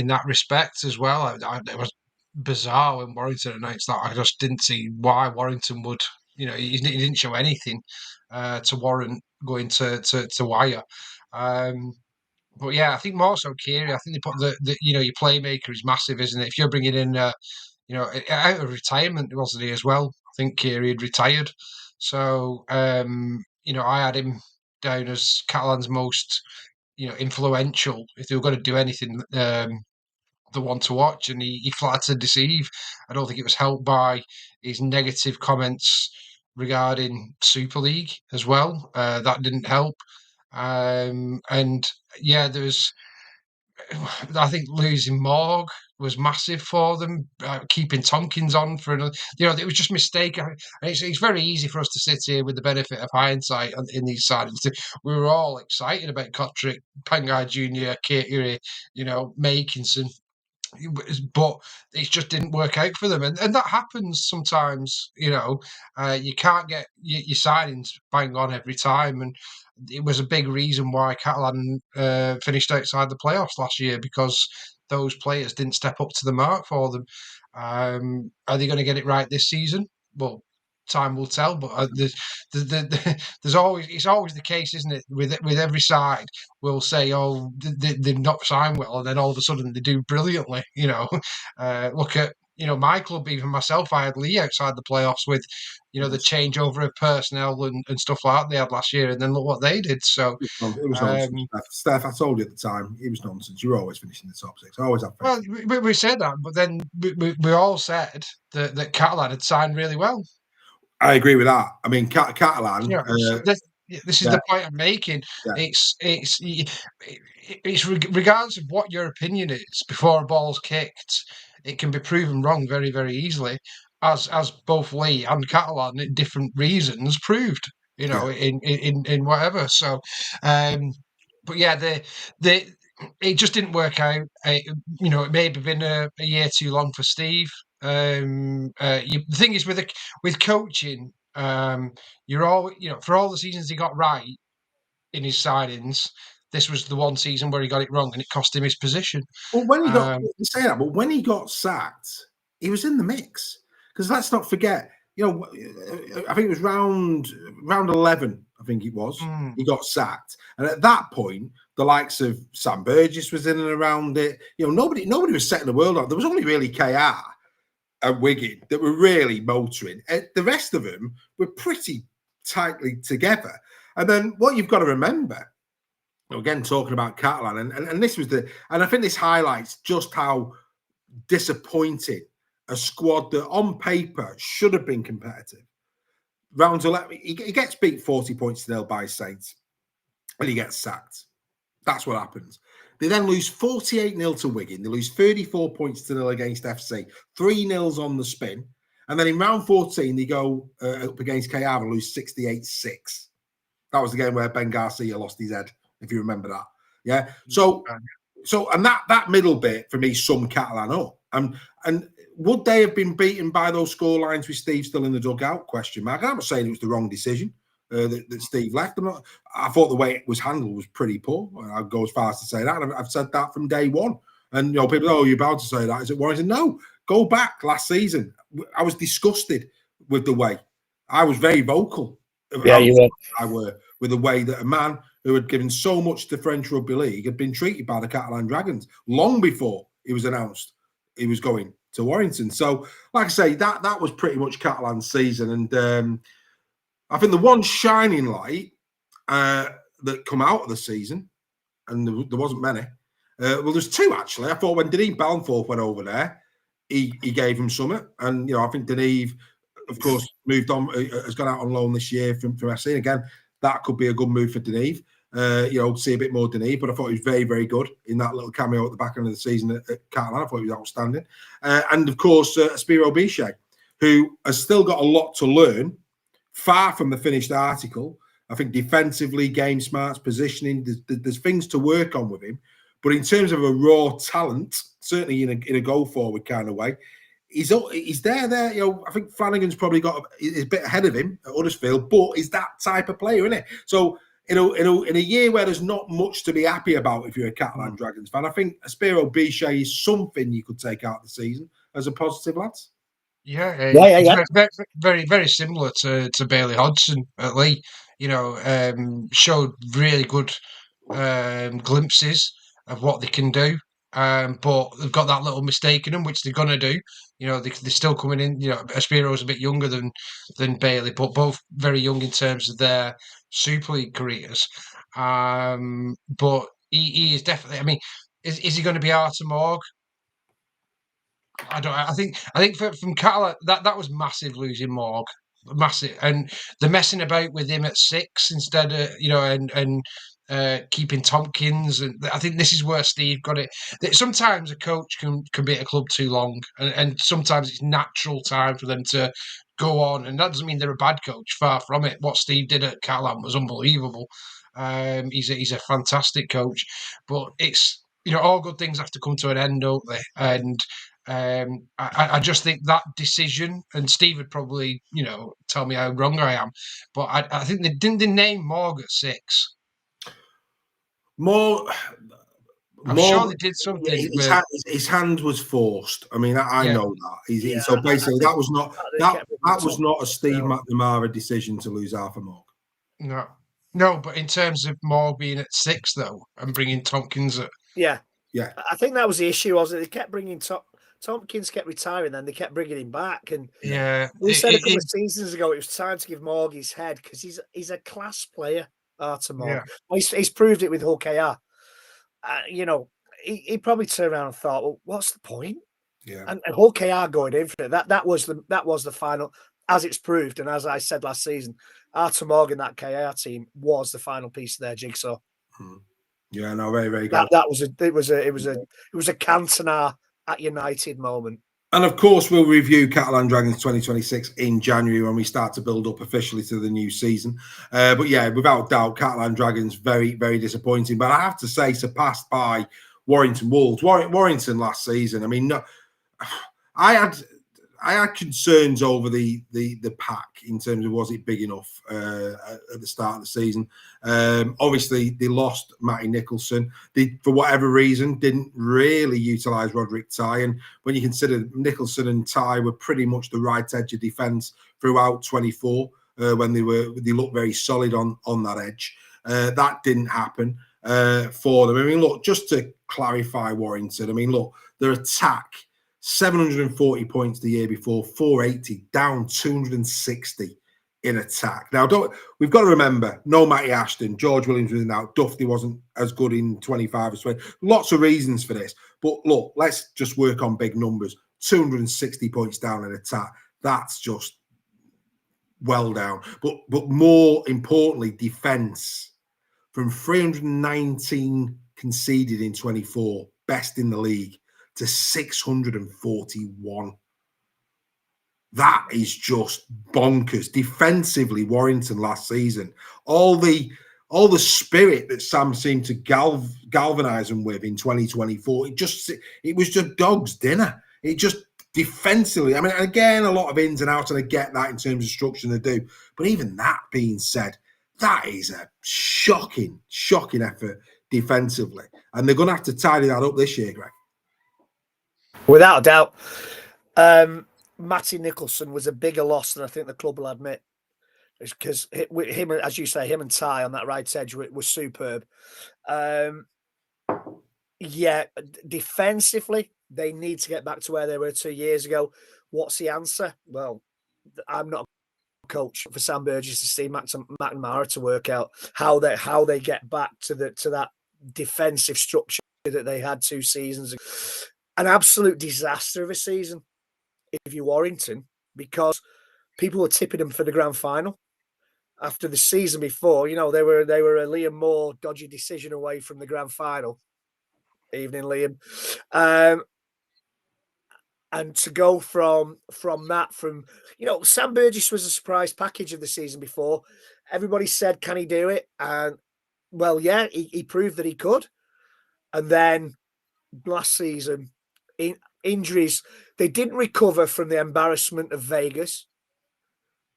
that respect as well. It was bizarre when Warrington announced that. I just didn't see why Warrington would. He didn't show anything to warrant going to wire. But yeah, I think more so Keary. I think they put your playmaker is massive, isn't it? If you're bringing in, out of retirement, wasn't he as well? I think Keary had retired. So, I had him down as Catalan's most, influential. If they were going to do anything, the one to watch, and he flattered to deceive. I don't think it was helped by his negative comments regarding Super League as well. That didn't help. And yeah, I think losing Morg was massive for them. Keeping Tompkins on for another, it was just a mistake. And it's very easy for us to sit here with the benefit of hindsight in these signings. We were all excited about Kotrick, Pangai Jr., Keary, Makinson. but it just didn't work out for them, and that happens sometimes. You can't get your signings bang on every time, and it was a big reason why Catalan finished outside the playoffs last year, because those players didn't step up to the mark for them. Are they going to get it right this season? Well, time will tell. But there's always it's always the case, isn't it? With every side, we'll say, oh, they've not signed well, and then all of a sudden they do brilliantly. Look at my club, even myself. I had Lee outside the playoffs with the changeover of personnel and stuff like that they had last year, and then look what they did. So it was nonsense. Steph, I told you at the time, it was nonsense. You're always finishing the top six. I always have. Well, we said that, but then we all said that Catalan had signed really well. I agree with that. I mean, Catalan. This is the point I'm making. Yeah. It's regardless of what your opinion is before a ball's kicked, it can be proven wrong very, very easily, as both Lee and Catalan, at different reasons, proved. In whatever. So, but yeah, it just didn't work out. It may have been a year too long for Steve. The thing is with coaching, you're all for all the seasons he got right in his signings, this was the one season where he got it wrong and it cost him his position. Well, when he got but when he got sacked, he was in the mix, because let's not forget. I think it was round 11. I think it was. He got sacked, and at that point, the likes of Sam Burgess was in and around it. Nobody was setting the world on. There was only really KR and Wigan that were really motoring. The rest of them were pretty tightly together. And then what you've got to remember, again, talking about Catalan, and this was and I think this highlights just how disappointing a squad that on paper should have been competitive. Round 11, he gets beat 40-0 by Saints, and he gets sacked. That's what happens. They then lose 48-0 to Wigan. They lose 34-0 against FC. 3-0 on the spin. And then in round 14, they go up against KR and lose 68-6. That was the game where Ben Garcia lost his head, if you remember that. Yeah. So and that middle bit for me summed Catalan up. And would they have been beaten by those score lines with Steve still in the dugout? Question mark. I'm not saying it was the wrong decision that Steve left. I thought the way it was handled was pretty poor. I'd go as far as to say that. And I've said that from day one. And people, you're about to say that. Is it Warrington? No. Go back last season. I was disgusted with the way. I was very vocal. Yeah, you were. I were with the way that a man who had given so much to French Rugby League had been treated by the Catalan Dragons long before it was announced he was going to Warrington. So, like I say, that was pretty much Catalan's season. And I think the one shining light that come out of the season, and there wasn't many, well, there's two, actually. I thought when Deneve Ballanforth went over there, he gave him something. And, I think Deneve, of course, moved on, has gone out on loan this year from FC. And again, that could be a good move for Deneve. See a bit more Deneve, but I thought he was very, very good in that little cameo at the back end of the season at Catalan. I thought he was outstanding. And of course, Spiro Bichet, who has still got a lot to learn, far from the finished article. I think defensively, game smarts, positioning, there's things to work on with him. But in terms of a raw talent, certainly in a go forward kind of way, he's there. I think Flanagan's probably got a bit ahead of him at Huddersfield, but he's that type of player, isn't it? So in a year where there's not much to be happy about if you're a Catalan Dragons fan, I think Spiro Bichet is something you could take out of the season as a positive, lads. Yeah. Very, very, very similar to Bailey Hodgson at Lee. Showed really good glimpses of what they can do. But they've got that little mistake in them, which they're going to do. They're still coming in. Aspiro's a bit younger than Bailey, but both very young in terms of their Super League careers. But he is definitely. I mean, is he going to be Artem Morg? I don't. I think from Catalan that was massive losing Morg. Massive, and the messing about with him at 6 instead of and keeping Tompkins, and I think this is where Steve got it. That sometimes a coach can be at a club too long, and sometimes it's natural time for them to go on, and that doesn't mean they're a bad coach. Far from it. What Steve did at Catalan was unbelievable. He's a fantastic coach, but it's all good things have to come to an end, don't they? And I just think that decision, and Steve would probably, tell me how wrong I am, but I think they name Morg at 6. I'm sure they did something. His hand was forced. I mean, I know that. So basically, that was not a Steve McNamara decision to lose Arthur Morg. No, but in terms of Morg being at 6 though, and bringing Tompkins at yeah. I think that was the issue. Wasn't it? They kept bringing Tompkins kept retiring, then they kept bringing him back, and we said a couple of seasons ago it was time to give Morg his head because he's a class player. Arthur Morg, he's proved it with Hull KR. He probably turned around and thought, well, what's the point? Yeah. And Hull KR going in for it. That was the final, as it's proved. And as I said last season, Arthur Morgan, that KR team, was the final piece of their jigsaw. Yeah, no, very, very good. It was a Cantona at United moment. And of course, we'll review Catalan Dragons 2026 in January when we start to build up officially to the new season. But yeah, without doubt, Catalan Dragons very, very disappointing. But I have to say, surpassed by Warrington Wolves. Warrington last season. I mean, no, I had concerns over the pack in terms of was it big enough at the start of the season. Obviously, they lost Matty Nicholson. They, for whatever reason, didn't really utilise Roderick Ty. And when you consider Nicholson and Ty were pretty much the right edge of defence throughout 24, when they looked very solid on that edge. That didn't happen for them. I mean, look, just to clarify Warrington, I mean, look, their attack, 740 points the year before, 480, down 260 in attack. Now, we've got to remember, no Matty Ashton, George Williams was out, Duffy wasn't as good in 25 as 20. Lots of reasons for this. But look, let's just work on big numbers. 260 points down in attack. That's just well down. But more importantly, defence. From 319 conceded in 24, best in the league, to 641. That is just bonkers. Defensively, Warrington last season, all the spirit that Sam seemed to galvanise them with in 2024, it was just dog's dinner. It just defensively. I mean, again, a lot of ins and outs, and I get that in terms of structure they do. But even that being said, that is a shocking effort defensively, and they're going to have to tidy that up this year, Greg. Without a doubt, Matty Nicholson was a bigger loss than I think the club will admit. Because him, as you say, him and Ty on that right edge was superb. Defensively, they need to get back to where they were 2 years ago. What's the answer? Well, I'm not a coach for Sam Burgess to see McNamara to work out how they get back to that defensive structure that they had 2 seasons ago. An absolute disaster of a season if you're Warrington, because people were tipping them for the grand final after the season before. You know, they were a Liam Moore dodgy decision away from the grand final. Evening, Liam. And to go from Sam Burgess was a surprise package of the season before. Everybody said, can he do it? And well, yeah, he proved that he could. And then last season, injuries, they didn't recover from the embarrassment of Vegas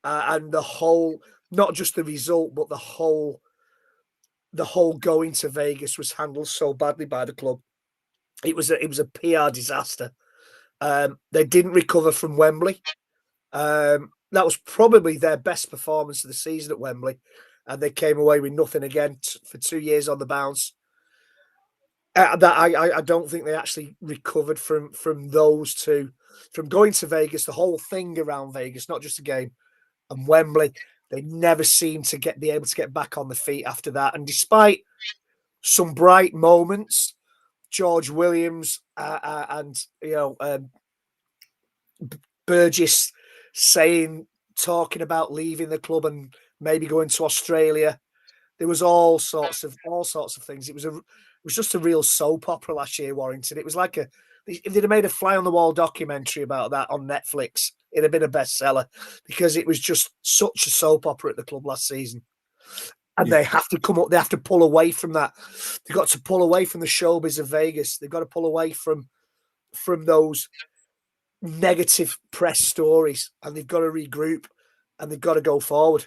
and the whole, not just the result, but the whole going to Vegas was handled so badly by the club. It was a PR disaster. They didn't recover from Wembley. That was probably their best performance of the season at Wembley, and they came away with nothing again for 2 years on the bounce. I don't think they actually recovered from those two, from going to Vegas, the whole thing around Vegas, not just a game, and Wembley. They never seemed to be able to get back on the feet after that. And despite some bright moments, George Williams and Burgess talking about leaving the club and maybe going to Australia. There was all sorts of things. It was just a real soap opera last year, Warrington. It was like if they'd have made a fly on the wall documentary about that on Netflix, it'd have been a bestseller, because it was just such a soap opera at the club last season. And they have to come up. They have to pull away from that. They've got to pull away from the showbiz of Vegas. They've got to pull away from those negative press stories, and they've got to regroup, and they've got to go forward.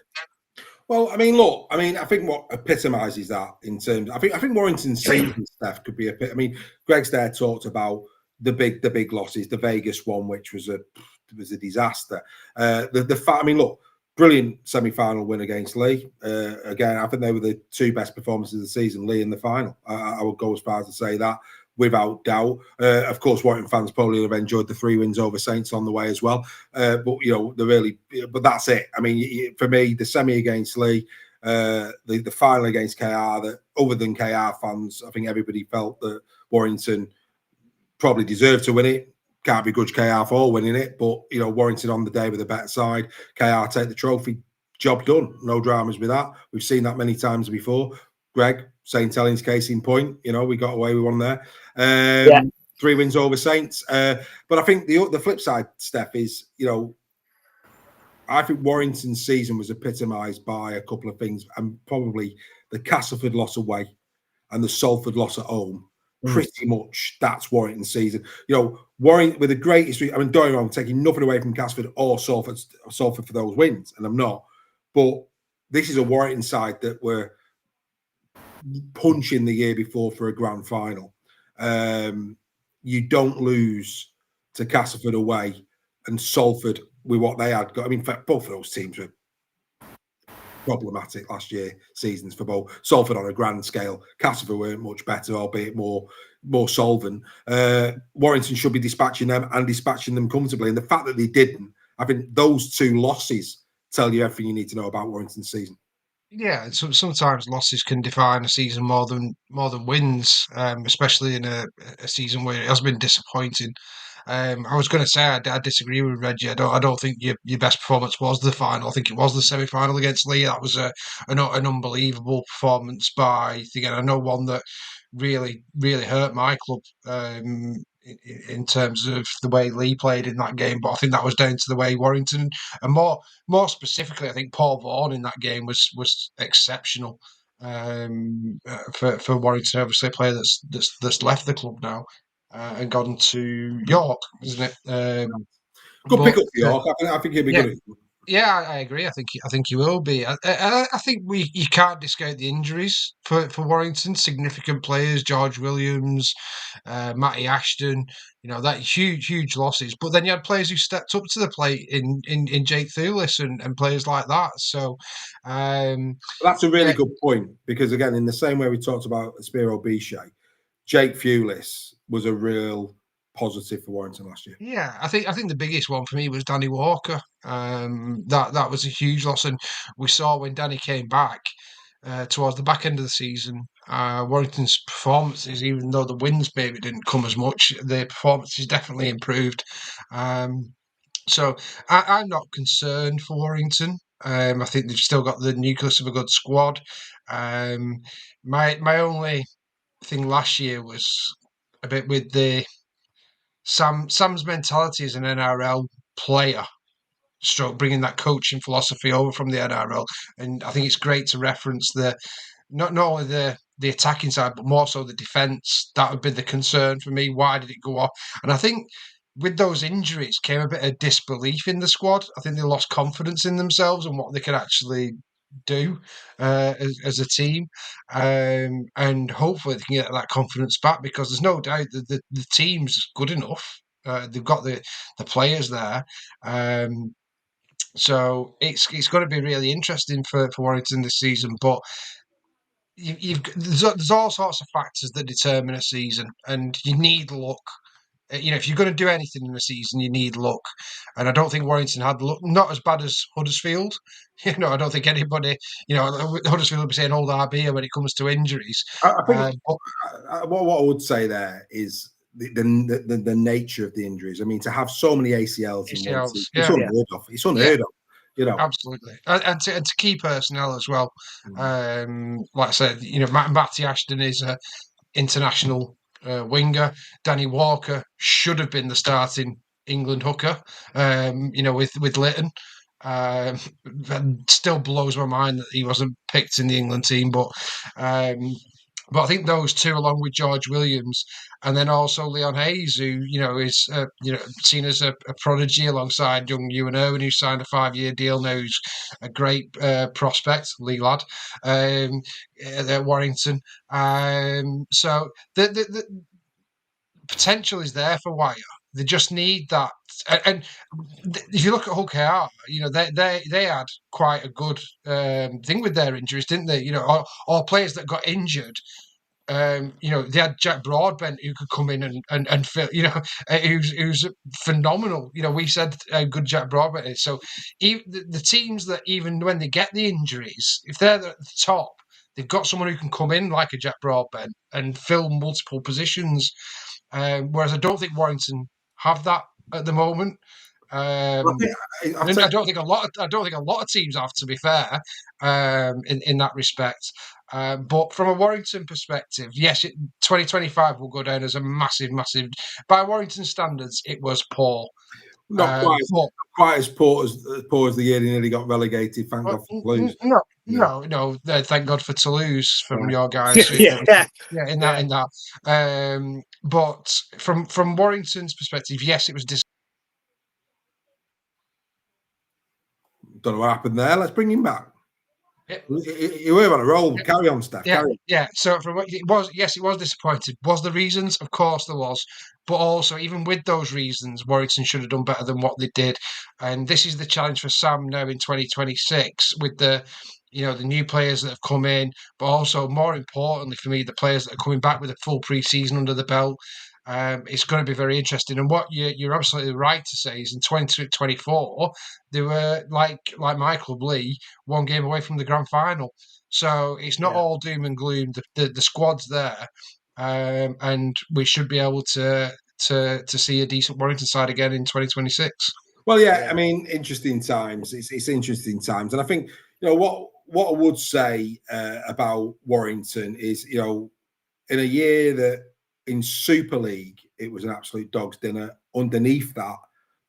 Well, I mean, look, I think what epitomises that in terms, I think Warrington's season stuff could be a bit. I mean, Greg's there talked about the big losses, the Vegas one, which was a disaster. The fact, I mean, look, brilliant semi-final win against Lee. Again, I think they were the two best performances of the season. Lee in the final, I would go as far as to say that, without doubt. Of course, Warrington fans probably have enjoyed the 3 wins over Saints on the way as well. But that's it. I mean, for me, the semi against Lee, the final against KR, that other than KR fans, I think everybody felt that Warrington probably deserved to win it. Can't begrudge KR for winning it, but Warrington on the day with a better side. KR take the trophy, job done. No dramas with that. We've seen that many times before. Greg, St. Helens case in point, we got away with one there. 3 wins over Saints. But I think the flip side, Steph, is, I think Warrington's season was epitomised by a couple of things, and probably the Castleford loss away and the Salford loss at home. Pretty much that's Warrington's season. Warrington with a great history. I mean, don't get me wrong, taking nothing away from Castleford or Salford for those wins, and I'm not. But this is a Warrington side that were punching the year before for a grand final. You don't lose to Castleford away and Salford with what they had got. I mean, in fact, both of those teams were problematic last year seasons for both. Salford on a grand scale, Castleford weren't much better, albeit more solvent. Warrington should be dispatching them and dispatching them comfortably, and the fact that they didn't, I think those 2 losses tell you everything you need to know about Warrington's season. Yeah, sometimes losses can define a season more than wins, especially in a season where it has been disappointing. I was going to say I disagree with Reggie. I don't think your best performance was the final. I think it was the semi-final against Lee. That was an unbelievable performance by, again, I know one that really hurt my club in terms of the way Lee played in that game. But I think that was down to the way Warrington, and more specifically, I think Paul Vaughan in that game was exceptional for Warrington. Obviously, a player that's left the club now and gone to York, isn't it? Good pick up for York. I think he'll be good. Yeah, I agree. I think he will be. I think you can't discount the injuries for Warrington. Significant players, George Williams, Matty Ashton. That huge losses. But then you had players who stepped up to the plate in Jake Thulis and players like that. So that's a really good point, because again, in the same way we talked about Spiro Bichet, Jake Thulis was a real positive for Warrington last year. Yeah, I think the biggest one for me was Danny Walker. That was a huge loss, and we saw when Danny came back towards the back end of the season, Warrington's performances, even though the wins maybe didn't come as much, the performances definitely improved. So I'm not concerned for Warrington. I think they've still got the nucleus of a good squad. My only thing last year was a bit with the Sam's mentality as an NRL player, bringing that coaching philosophy over from the NRL, and I think it's great to reference not only the attacking side, but more so the defence. That would be the concern for me. Why did it go off? And I think with those injuries came a bit of disbelief in the squad. I think they lost confidence in themselves and what they could actually do as a team, and hopefully they can get that confidence back, because there's no doubt that the team's good enough. They've got the players there, so it's going to be really interesting for Warrington this season. But there's all sorts of factors that determine a season, and you need luck. If you're going to do anything in a season, you need luck. And I don't think Warrington had luck. Not as bad as Huddersfield. I don't think anybody, Huddersfield will be saying old RB when it comes to injuries. I think what I would say there is the nature of the injuries. I mean, to have so many ACLs in one season, it's unheard of. It's unheard of. Absolutely, and to key personnel as well. Like I said, Matty Ashton is an international winger. Danny Walker should have been the starting England hooker, with Lytton. Still blows my mind that he wasn't picked in the England team, but I think those two, along with George Williams, and then also Leon Hayes, who is seen as a prodigy alongside young Ewan Irwin, who signed a 5-year deal now, who's a great prospect, Lee lad, at Warrington. So the potential is there for Wire. They just need that. And if you look at Hull KR, they had quite a good thing with their injuries, didn't they? All players that got injured. They had Jack Broadbent who could come in and fill, who's phenomenal. We said how good Jack Broadbent is. So the teams that, even when they get the injuries, if they're at the top, they've got someone who can come in like a Jack Broadbent and fill multiple positions. Whereas I don't think Warrington have that at the moment. I don't think a lot of teams have, to be fair, in that respect. But from a Warrington perspective, yes, 2025 will go down as a massive. By Warrington standards, it was poor. Not quite as poor as the year he nearly got relegated. Thank God for Toulouse. No. Thank God for Toulouse from your guys. In that. But from Warrington's perspective, yes, it was. Don't know what happened there. Let's bring him back. You were on a roll. Carry on, Steph. Yeah. So from what it was, yes, it was disappointed. Was there reasons? Of course there was. But also, even with those reasons, Warrington should have done better than what they did. And this is the challenge for Sam now in 2026 with the new players that have come in, but also, more importantly for me, the players that are coming back with a full pre-season under the belt. It's going to be very interesting. And what you're absolutely right to say is in 2024, they were, like my club, Lee, one game away from the grand final. So it's not all doom and gloom. The squad's there, and we should be able to see a decent Warrington side again in 2026. Well, I mean, interesting times. It's interesting times. And I think, what I would say about Warrington is, in a year that in Super League, it was an absolute dog's dinner. Underneath that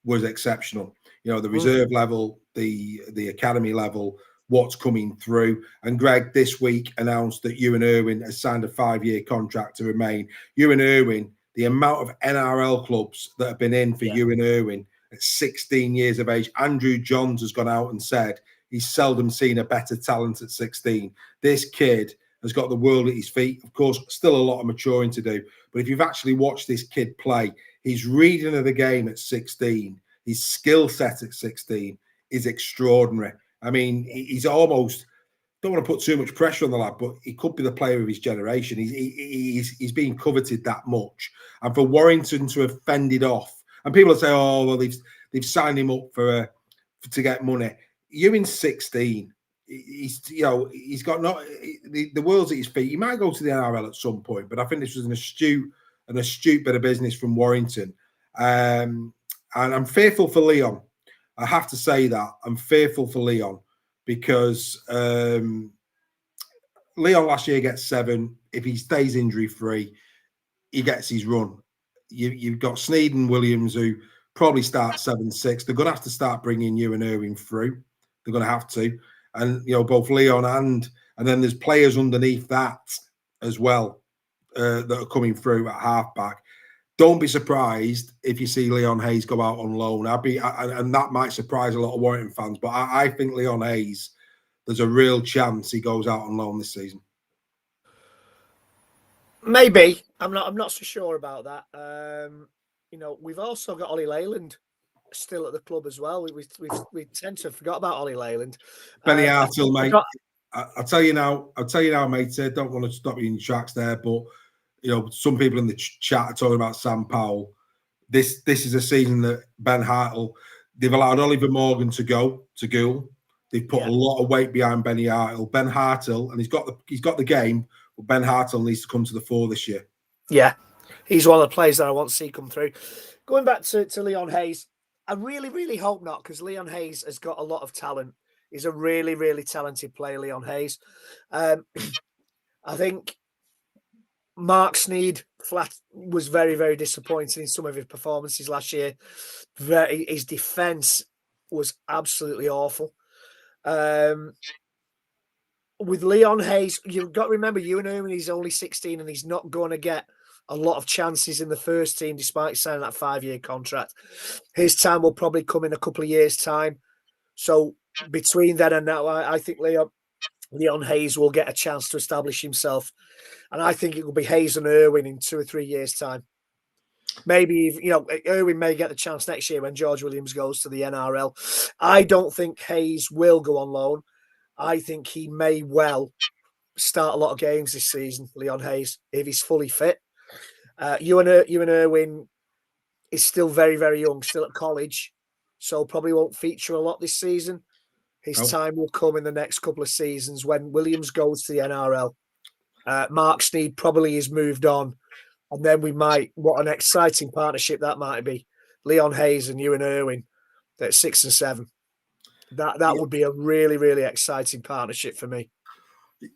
was exceptional. The reserve level, the academy level, what's coming through. And Greg this week announced that Ewan Irwin has signed a 5-year contract to remain. Ewan Irwin, the amount of NRL clubs that have been in for Ewan Irwin at 16 years of age. Andrew Johns has gone out and said he's seldom seen a better talent at 16. This kid has got the world at his feet. Of course, still a lot of maturing to do. But if you've actually watched this kid play, his reading of the game at 16, his skill set at 16 is extraordinary. I mean, he's almost, don't want to put too much pressure on the lad, but he could be the player of his generation. He's being coveted that much. And for Warrington to have fended off, and people will say, oh, well, they've signed him up to get money. Ewing's 16. He's got the world's at his feet. He might go to the NRL at some point, but I think this was an astute bit of business from Warrington. And I'm fearful for Leon. I have to say that I'm fearful for Leon because Leon last year gets 7. If he stays injury free, he gets his run. You've got Sneed and Williams who probably start 7-6. They're going to have to start bringing Ewan Irwin through. They're going to have to. And, both Leon and then there's players underneath that as well that are coming through at halfback. Don't be surprised if you see Leon Hayes go out on loan. And that might surprise a lot of Warrington fans, but I think Leon Hayes, there's a real chance he goes out on loan this season. Maybe. I'm not so sure about that. We've also got Ollie Leyland still at the club as well. We tend to have forgot about Ollie Leyland. Benny Hartle, mate. I'll tell you now, mate. I don't want to stop you in your tracks there, but some people in the chat are talking about Sam Powell. This is a season that Ben Hartle, they've allowed Oliver Morgan to go to Gould. They've put a lot of weight behind Benny Hartle. Ben Hartle, and he's got the game, but Ben Hartle needs to come to the fore this year. Yeah, he's one of the players that I want to see come through. Going back to Leon Hayes, I really, really hope not, because Leon Hayes has got a lot of talent. He's a really, really talented player, Leon Hayes. I think Mark Sneed was very, very disappointing in some of his performances last year. His defence was absolutely awful. With Leon Hayes, you've got to remember, Ewan Irwin, he's only 16 and he's not going to get a lot of chances in the first team despite signing that 5-year contract. His time will probably come in a couple of years' time. So between then and now, I think Leon Hayes will get a chance to establish himself. And I think it will be Hayes and Irwin in 2 or 3 years' time. Maybe, Irwin may get the chance next year when George Williams goes to the NRL. I don't think Hayes will go on loan. I think he may well start a lot of games this season, Leon Hayes, if he's fully fit. Ewan Irwin is still very, very young, still at college, so probably won't feature a lot this season. His time will come in the next couple of seasons when Williams goes to the NRL. Mark Sneyd probably is moved on, and then what an exciting partnership that might be. Leon Hayes and Ewan Irwin at 6 and 7. That would be a really, really exciting partnership for me.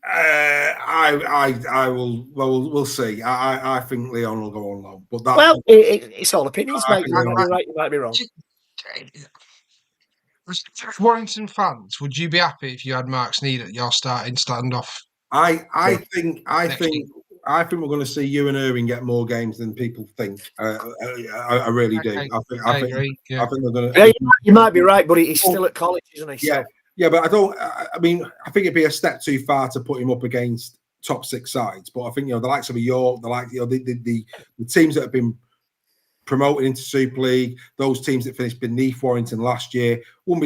I will. Well, we'll see. I think Leon will go on loan, but it's all opinions, mate. You might be right. You might be wrong. Warrington fans, would you be happy if you had Mark Sneyd at your starting standoff? I think we're going to see Ewan Irwin get more games than people think. I really do. I agree. I think they're going to. Yeah, you might be right, but he's still at college, isn't he? Yeah, yeah, but I don't. I mean, I think it'd be a step too far to put him up against top 6 sides. But I think the likes of York, the teams that have been promoted into Super League, those teams that finished beneath Warrington last year, would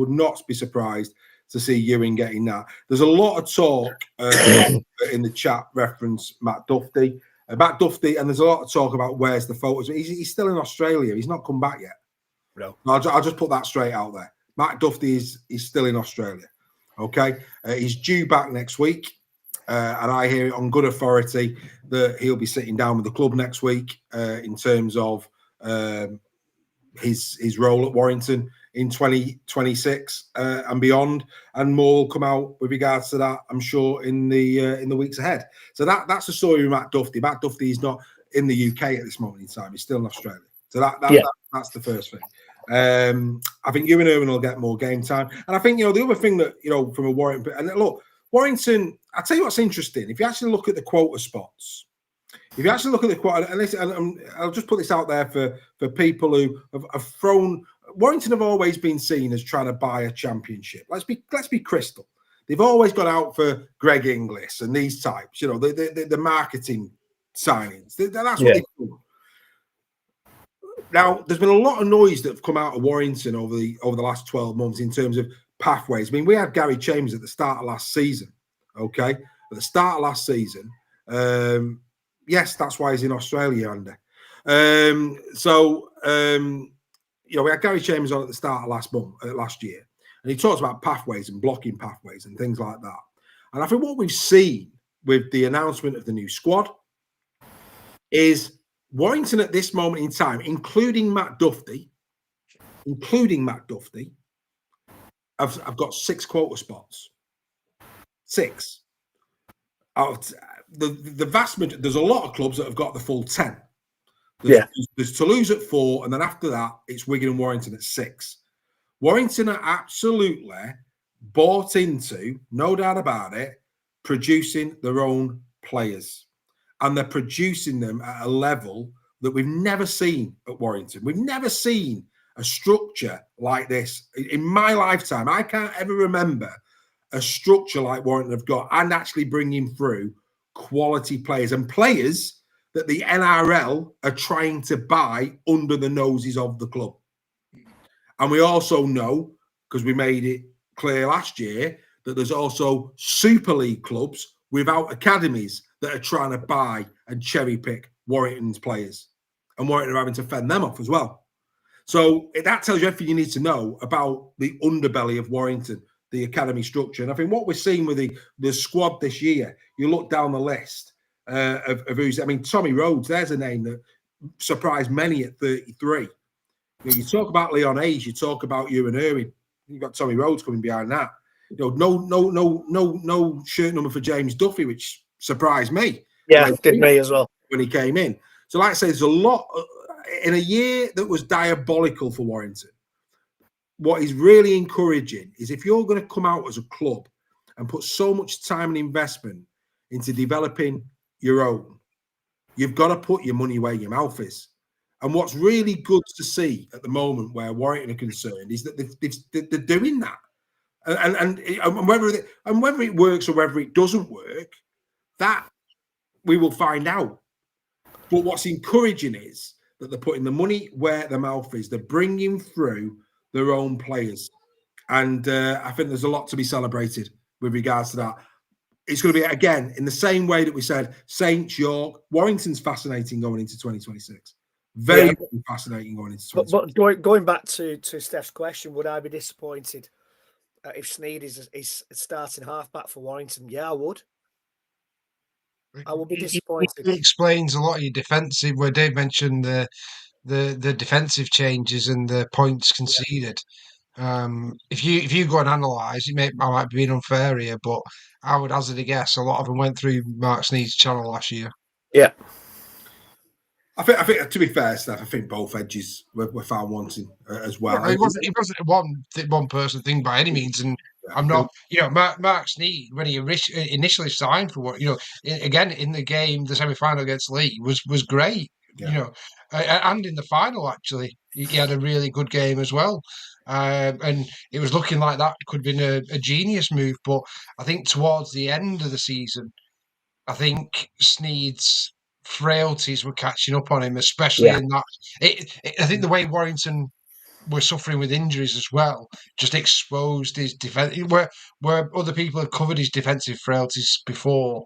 not be surprised to see Ewing getting that. There's a lot of talk in the chat reference Matt Duffy, and there's a lot of talk about where's the photos. He's still in Australia. He's not come back yet. No, I'll just put that straight out there. Matt Duffy is still in Australia. Okay, he's due back next week, and I hear it on good authority that he'll be sitting down with the club next week in terms of his role at Warrington in 2026 and beyond, and more will come out with regards to that, I'm sure, in the weeks ahead. So that's the story with Matt Duffy. Matt Duffy is not in the UK at this moment in time; he's still in Australia. So that's the first thing. I think Ewan Irwin will get more game time, and I think the other thing that from a Warrington, and look, Warrington. I'll tell you what's interesting. If you actually look at the quota spots, and I'll just put this out there for people who have thrown. Warrington have always been seen as trying to buy a championship. Let's be crystal. They've always gone out for Greg Inglis and these types. The marketing signings. That's what they do. Now, there's been a lot of noise that have come out of Warrington over the last 12 months in terms of pathways. I mean, we had Gary Chambers at the start of last season. Okay, at the start of last season. Yes, that's why he's in Australia, Andy. We had Gary Chambers on at the start of last year, and he talks about pathways and blocking pathways and things like that. And I think what we've seen with the announcement of the new squad is Warrington at this moment in time, including Matt Duffy, I've got 6 quota spots. 6. The vast majority, there's a lot of clubs that have got the full 10. There's Toulouse at 4, and then after that, it's Wigan and Warrington at 6. Warrington are absolutely bought into, no doubt about it, producing their own players. And they're producing them at a level that we've never seen at Warrington. We've never seen a structure like this. In my lifetime, I can't ever remember a structure like Warrington have got and actually bringing through quality players and players that the NRL are trying to buy under the noses of the club. And we also know, because we made it clear last year, that there's also Super League clubs without academies that are trying to buy and cherry pick Warrington's players. And Warrington are having to fend them off as well. So that tells you everything you need to know about the underbelly of Warrington, the academy structure. And I think what we're seeing with the squad this year, you look down the list of who's, I mean, Tommy Rhodes, there's a name that surprised many at 33. You talk about Leon Hayes, you talk about Ewan Irwin, you've got Tommy Rhodes coming behind that. No shirt number for James Duffy, which surprised me. Yeah, did me as well when he came in. So, like I say, there's a lot in a year that was diabolical for Warrington. what is really encouraging is if you're going to come out as a club and put so much time and investment into developing your own, you've got to put your money where your mouth is. And what's really good to see at the moment where Warrington are concerned is that they're doing that. And whether it works or whether it doesn't work, that we will find out. But what's encouraging is that they're putting the money where their mouth is. They're bringing through their own players. And I think there's a lot to be celebrated with regards to that. It's going to be, again, in the same way that we said, Saints, York, Warrington's fascinating going into 2026. Very fascinating going into 2026. But going back to Steph's question, would I be disappointed if Sneed is starting halfback for Warrington? Yeah, I would. I would be disappointed. It explains a lot of your defensive, where Dave mentioned the defensive changes and the points conceded. If you go and analyse, I might be being unfair here, but I would hazard a guess a lot of them went through Mark Sneed's channel last year. Yeah. I think, to be fair, Steph, I think both edges were found wanting as well. It wasn't one person thing by any means, and I'm not. Mark Sneed, when he initially signed for what, again in the game, the semi-final against Lee was great. Yeah. And in the final actually, he had a really good game as well. And it was looking like that could have been a genius move, but I think towards the end of the season, I think Sneed's frailties were catching up on him, especially in that. I think the way Warrington were suffering with injuries as well just exposed his defense. Where other people had covered his defensive frailties before,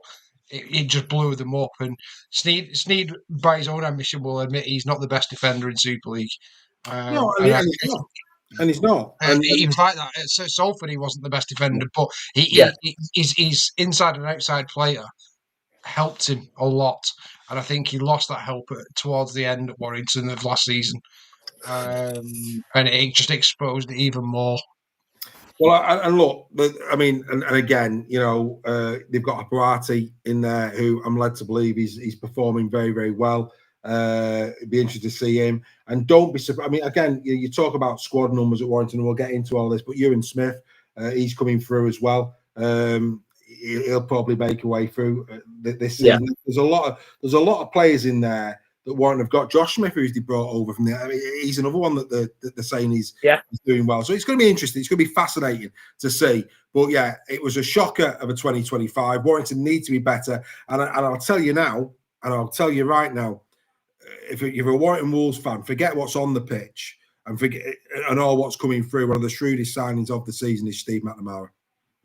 it just blew them up. And Sneed, by his own admission, will admit he's not the best defender in Super League. And he's not. And he was like that. At Salford, he wasn't the best defender, but his inside and outside player helped him a lot. And I think he lost that help towards the end at Warrington of last season. And it just exposed it even more. Well, and look, and again, they've got a Parati in there who I'm led to believe he's performing very, very well. It'd be interesting to see him. And don't be surprised. Again, you talk about squad numbers at Warrington, and we'll get into all this, but Ewan Smith, he's coming through as well. He'll probably make a way through this season. Yeah. There's a lot of players in there that Warrington have got. Josh Smith, who's they brought over from there, he's another one that they're saying he's doing well. So it's going to be interesting. It's going to be fascinating to see. But yeah, it was a shocker of a 2025. Warrington need to be better. And I'll tell you now, and I'll tell you right now, if you're a Warrington Wolves fan, forget what's on the pitch and all what's coming through. One of the shrewdest signings of the season is Steve McNamara.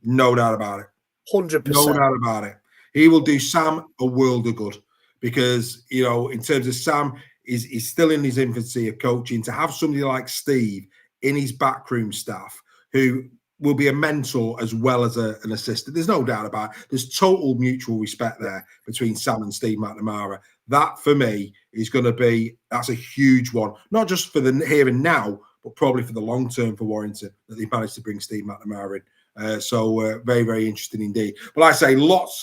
No doubt about it. 100%. No doubt about it. He will do Sam a world of good because, in terms of Sam, he's still in his infancy of coaching. To have somebody like Steve in his backroom staff who will be a mentor as well as an assistant, there's no doubt about it. There's total mutual respect there between Sam and Steve McNamara. That, for me, is going to that's a huge one. Not just for the here and now, but probably for the long term for Warrington, that they managed to bring Steve McNamara in. So very, very interesting indeed. But like I say, lots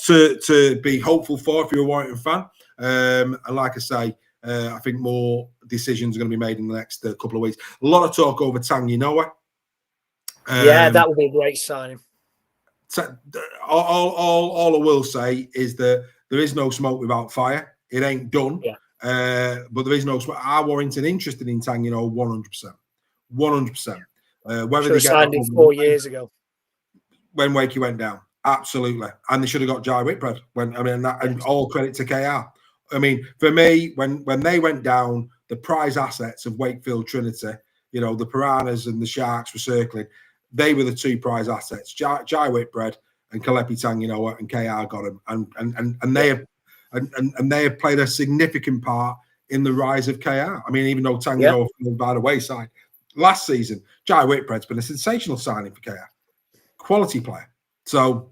to be hopeful for if you're a Warrington fan. And like I say, I think more decisions are going to be made in the next couple of weeks. A lot of talk over Tanguy Noah. That would be a great signing. All I will say is that there is no smoke without fire. It ain't done. Yeah. But there is no smoke. Are Warrington interested in Tanguy Noah? 100%. 100%. Whether they signed it 4 years ago when Wakey went down, absolutely, and they should have got Jai Whitbread. And all credit to KR. For me, when they went down, the prize assets of Wakefield Trinity, the Piranhas and the Sharks were circling. They were the two prize assets: Jai Whitbread and Kalepi Tanguy Noah, and KR got him, and they have played a significant part in the rise of KR. Even though Tanguy Noah fell by the wayside last season, Jai Whitbread's been a sensational signing for KR. Quality player. So,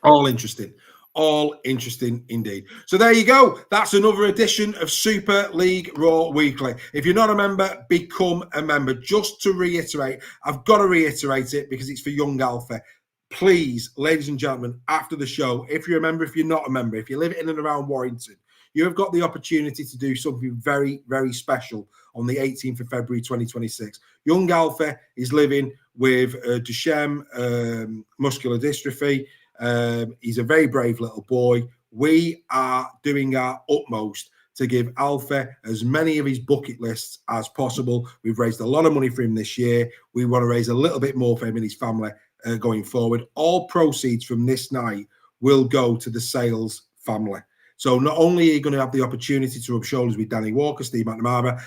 all interesting indeed. So there you go. That's another edition of Super League Raw Weekly. If you're not a member, become a member. Just to reiterate, I've got to reiterate it because it's for young Alpha. Please, ladies and gentlemen, after the show, if you're a member, if you're not a member, if you live in and around Warrington, you have got the opportunity to do something very, very special on the 18th of February 2026. Young Alfie is living with Duchenne muscular dystrophy. He's a very brave little boy. We are doing our utmost to give Alfie as many of his bucket lists as possible. We've raised a lot of money for him this year. We want to raise a little bit more for him and his family going forward. All proceeds from this night will go to the Sales family. So not only are you going to have the opportunity to rub shoulders with Danny Walker, Steve McNamara,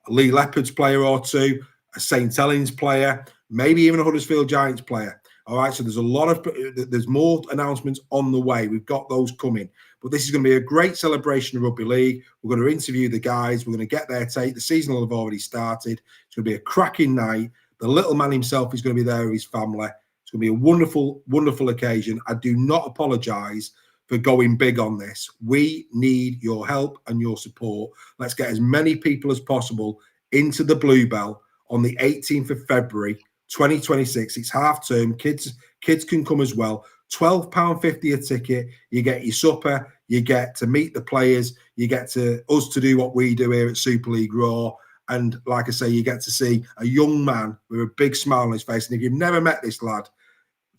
a Lee Leopards player or two, a St. Helens player, maybe even a Huddersfield Giants player. All right, so there's more announcements on the way. We've got those coming. But this is going to be a great celebration of rugby league. We're going to interview the guys. We're going to get their take. The season will have already started. It's going to be a cracking night. The little man himself is going to be there with his family. It's going to be a wonderful, wonderful occasion. I do not apologise for going big on this. We need your help and your support. Let's get as many people as possible into the Bluebell on the 18th of February 2026. It's half term. Kids can come as well. £12.50 a ticket. You get your supper. You get to meet the players. You get to us to do what we do here at Super League Raw. And like I say, you get to see a young man with a big smile on his face. And if you've never met this lad,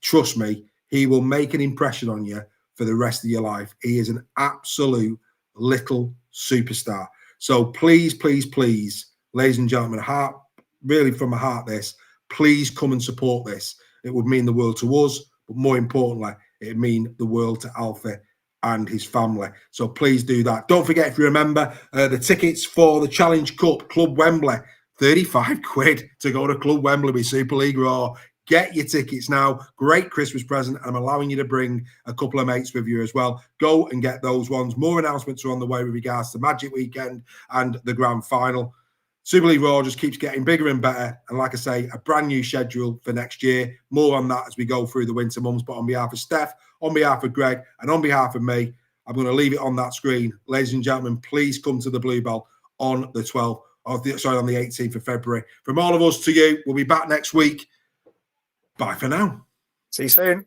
trust me, he will make an impression on you for the rest of your life. He is an absolute little superstar. So please, please, please, ladies and gentlemen, really from my heart, please come and support this. It would mean the world to us, but more importantly, it would mean the world to Alfie and his family. So please do that. Don't forget, if you remember, the tickets for the Challenge Cup, Club Wembley, 35 quid to go to Club Wembley with Super League Raw. Get your tickets now. Great Christmas present. And I'm allowing you to bring a couple of mates with you as well. Go and get those ones. More announcements are on the way with regards to Magic Weekend and the grand final. Super League Raw just keeps getting bigger and better. And like I say, a brand new schedule for next year. More on that as we go through the winter months. But on behalf of Steph, on behalf of Greg, and on behalf of me, I'm going to leave it on that screen. Ladies and gentlemen, please come to the Bluebell on the 12th, on the 18th of February. From all of us to you, we'll be back next week. Bye for now. See you soon.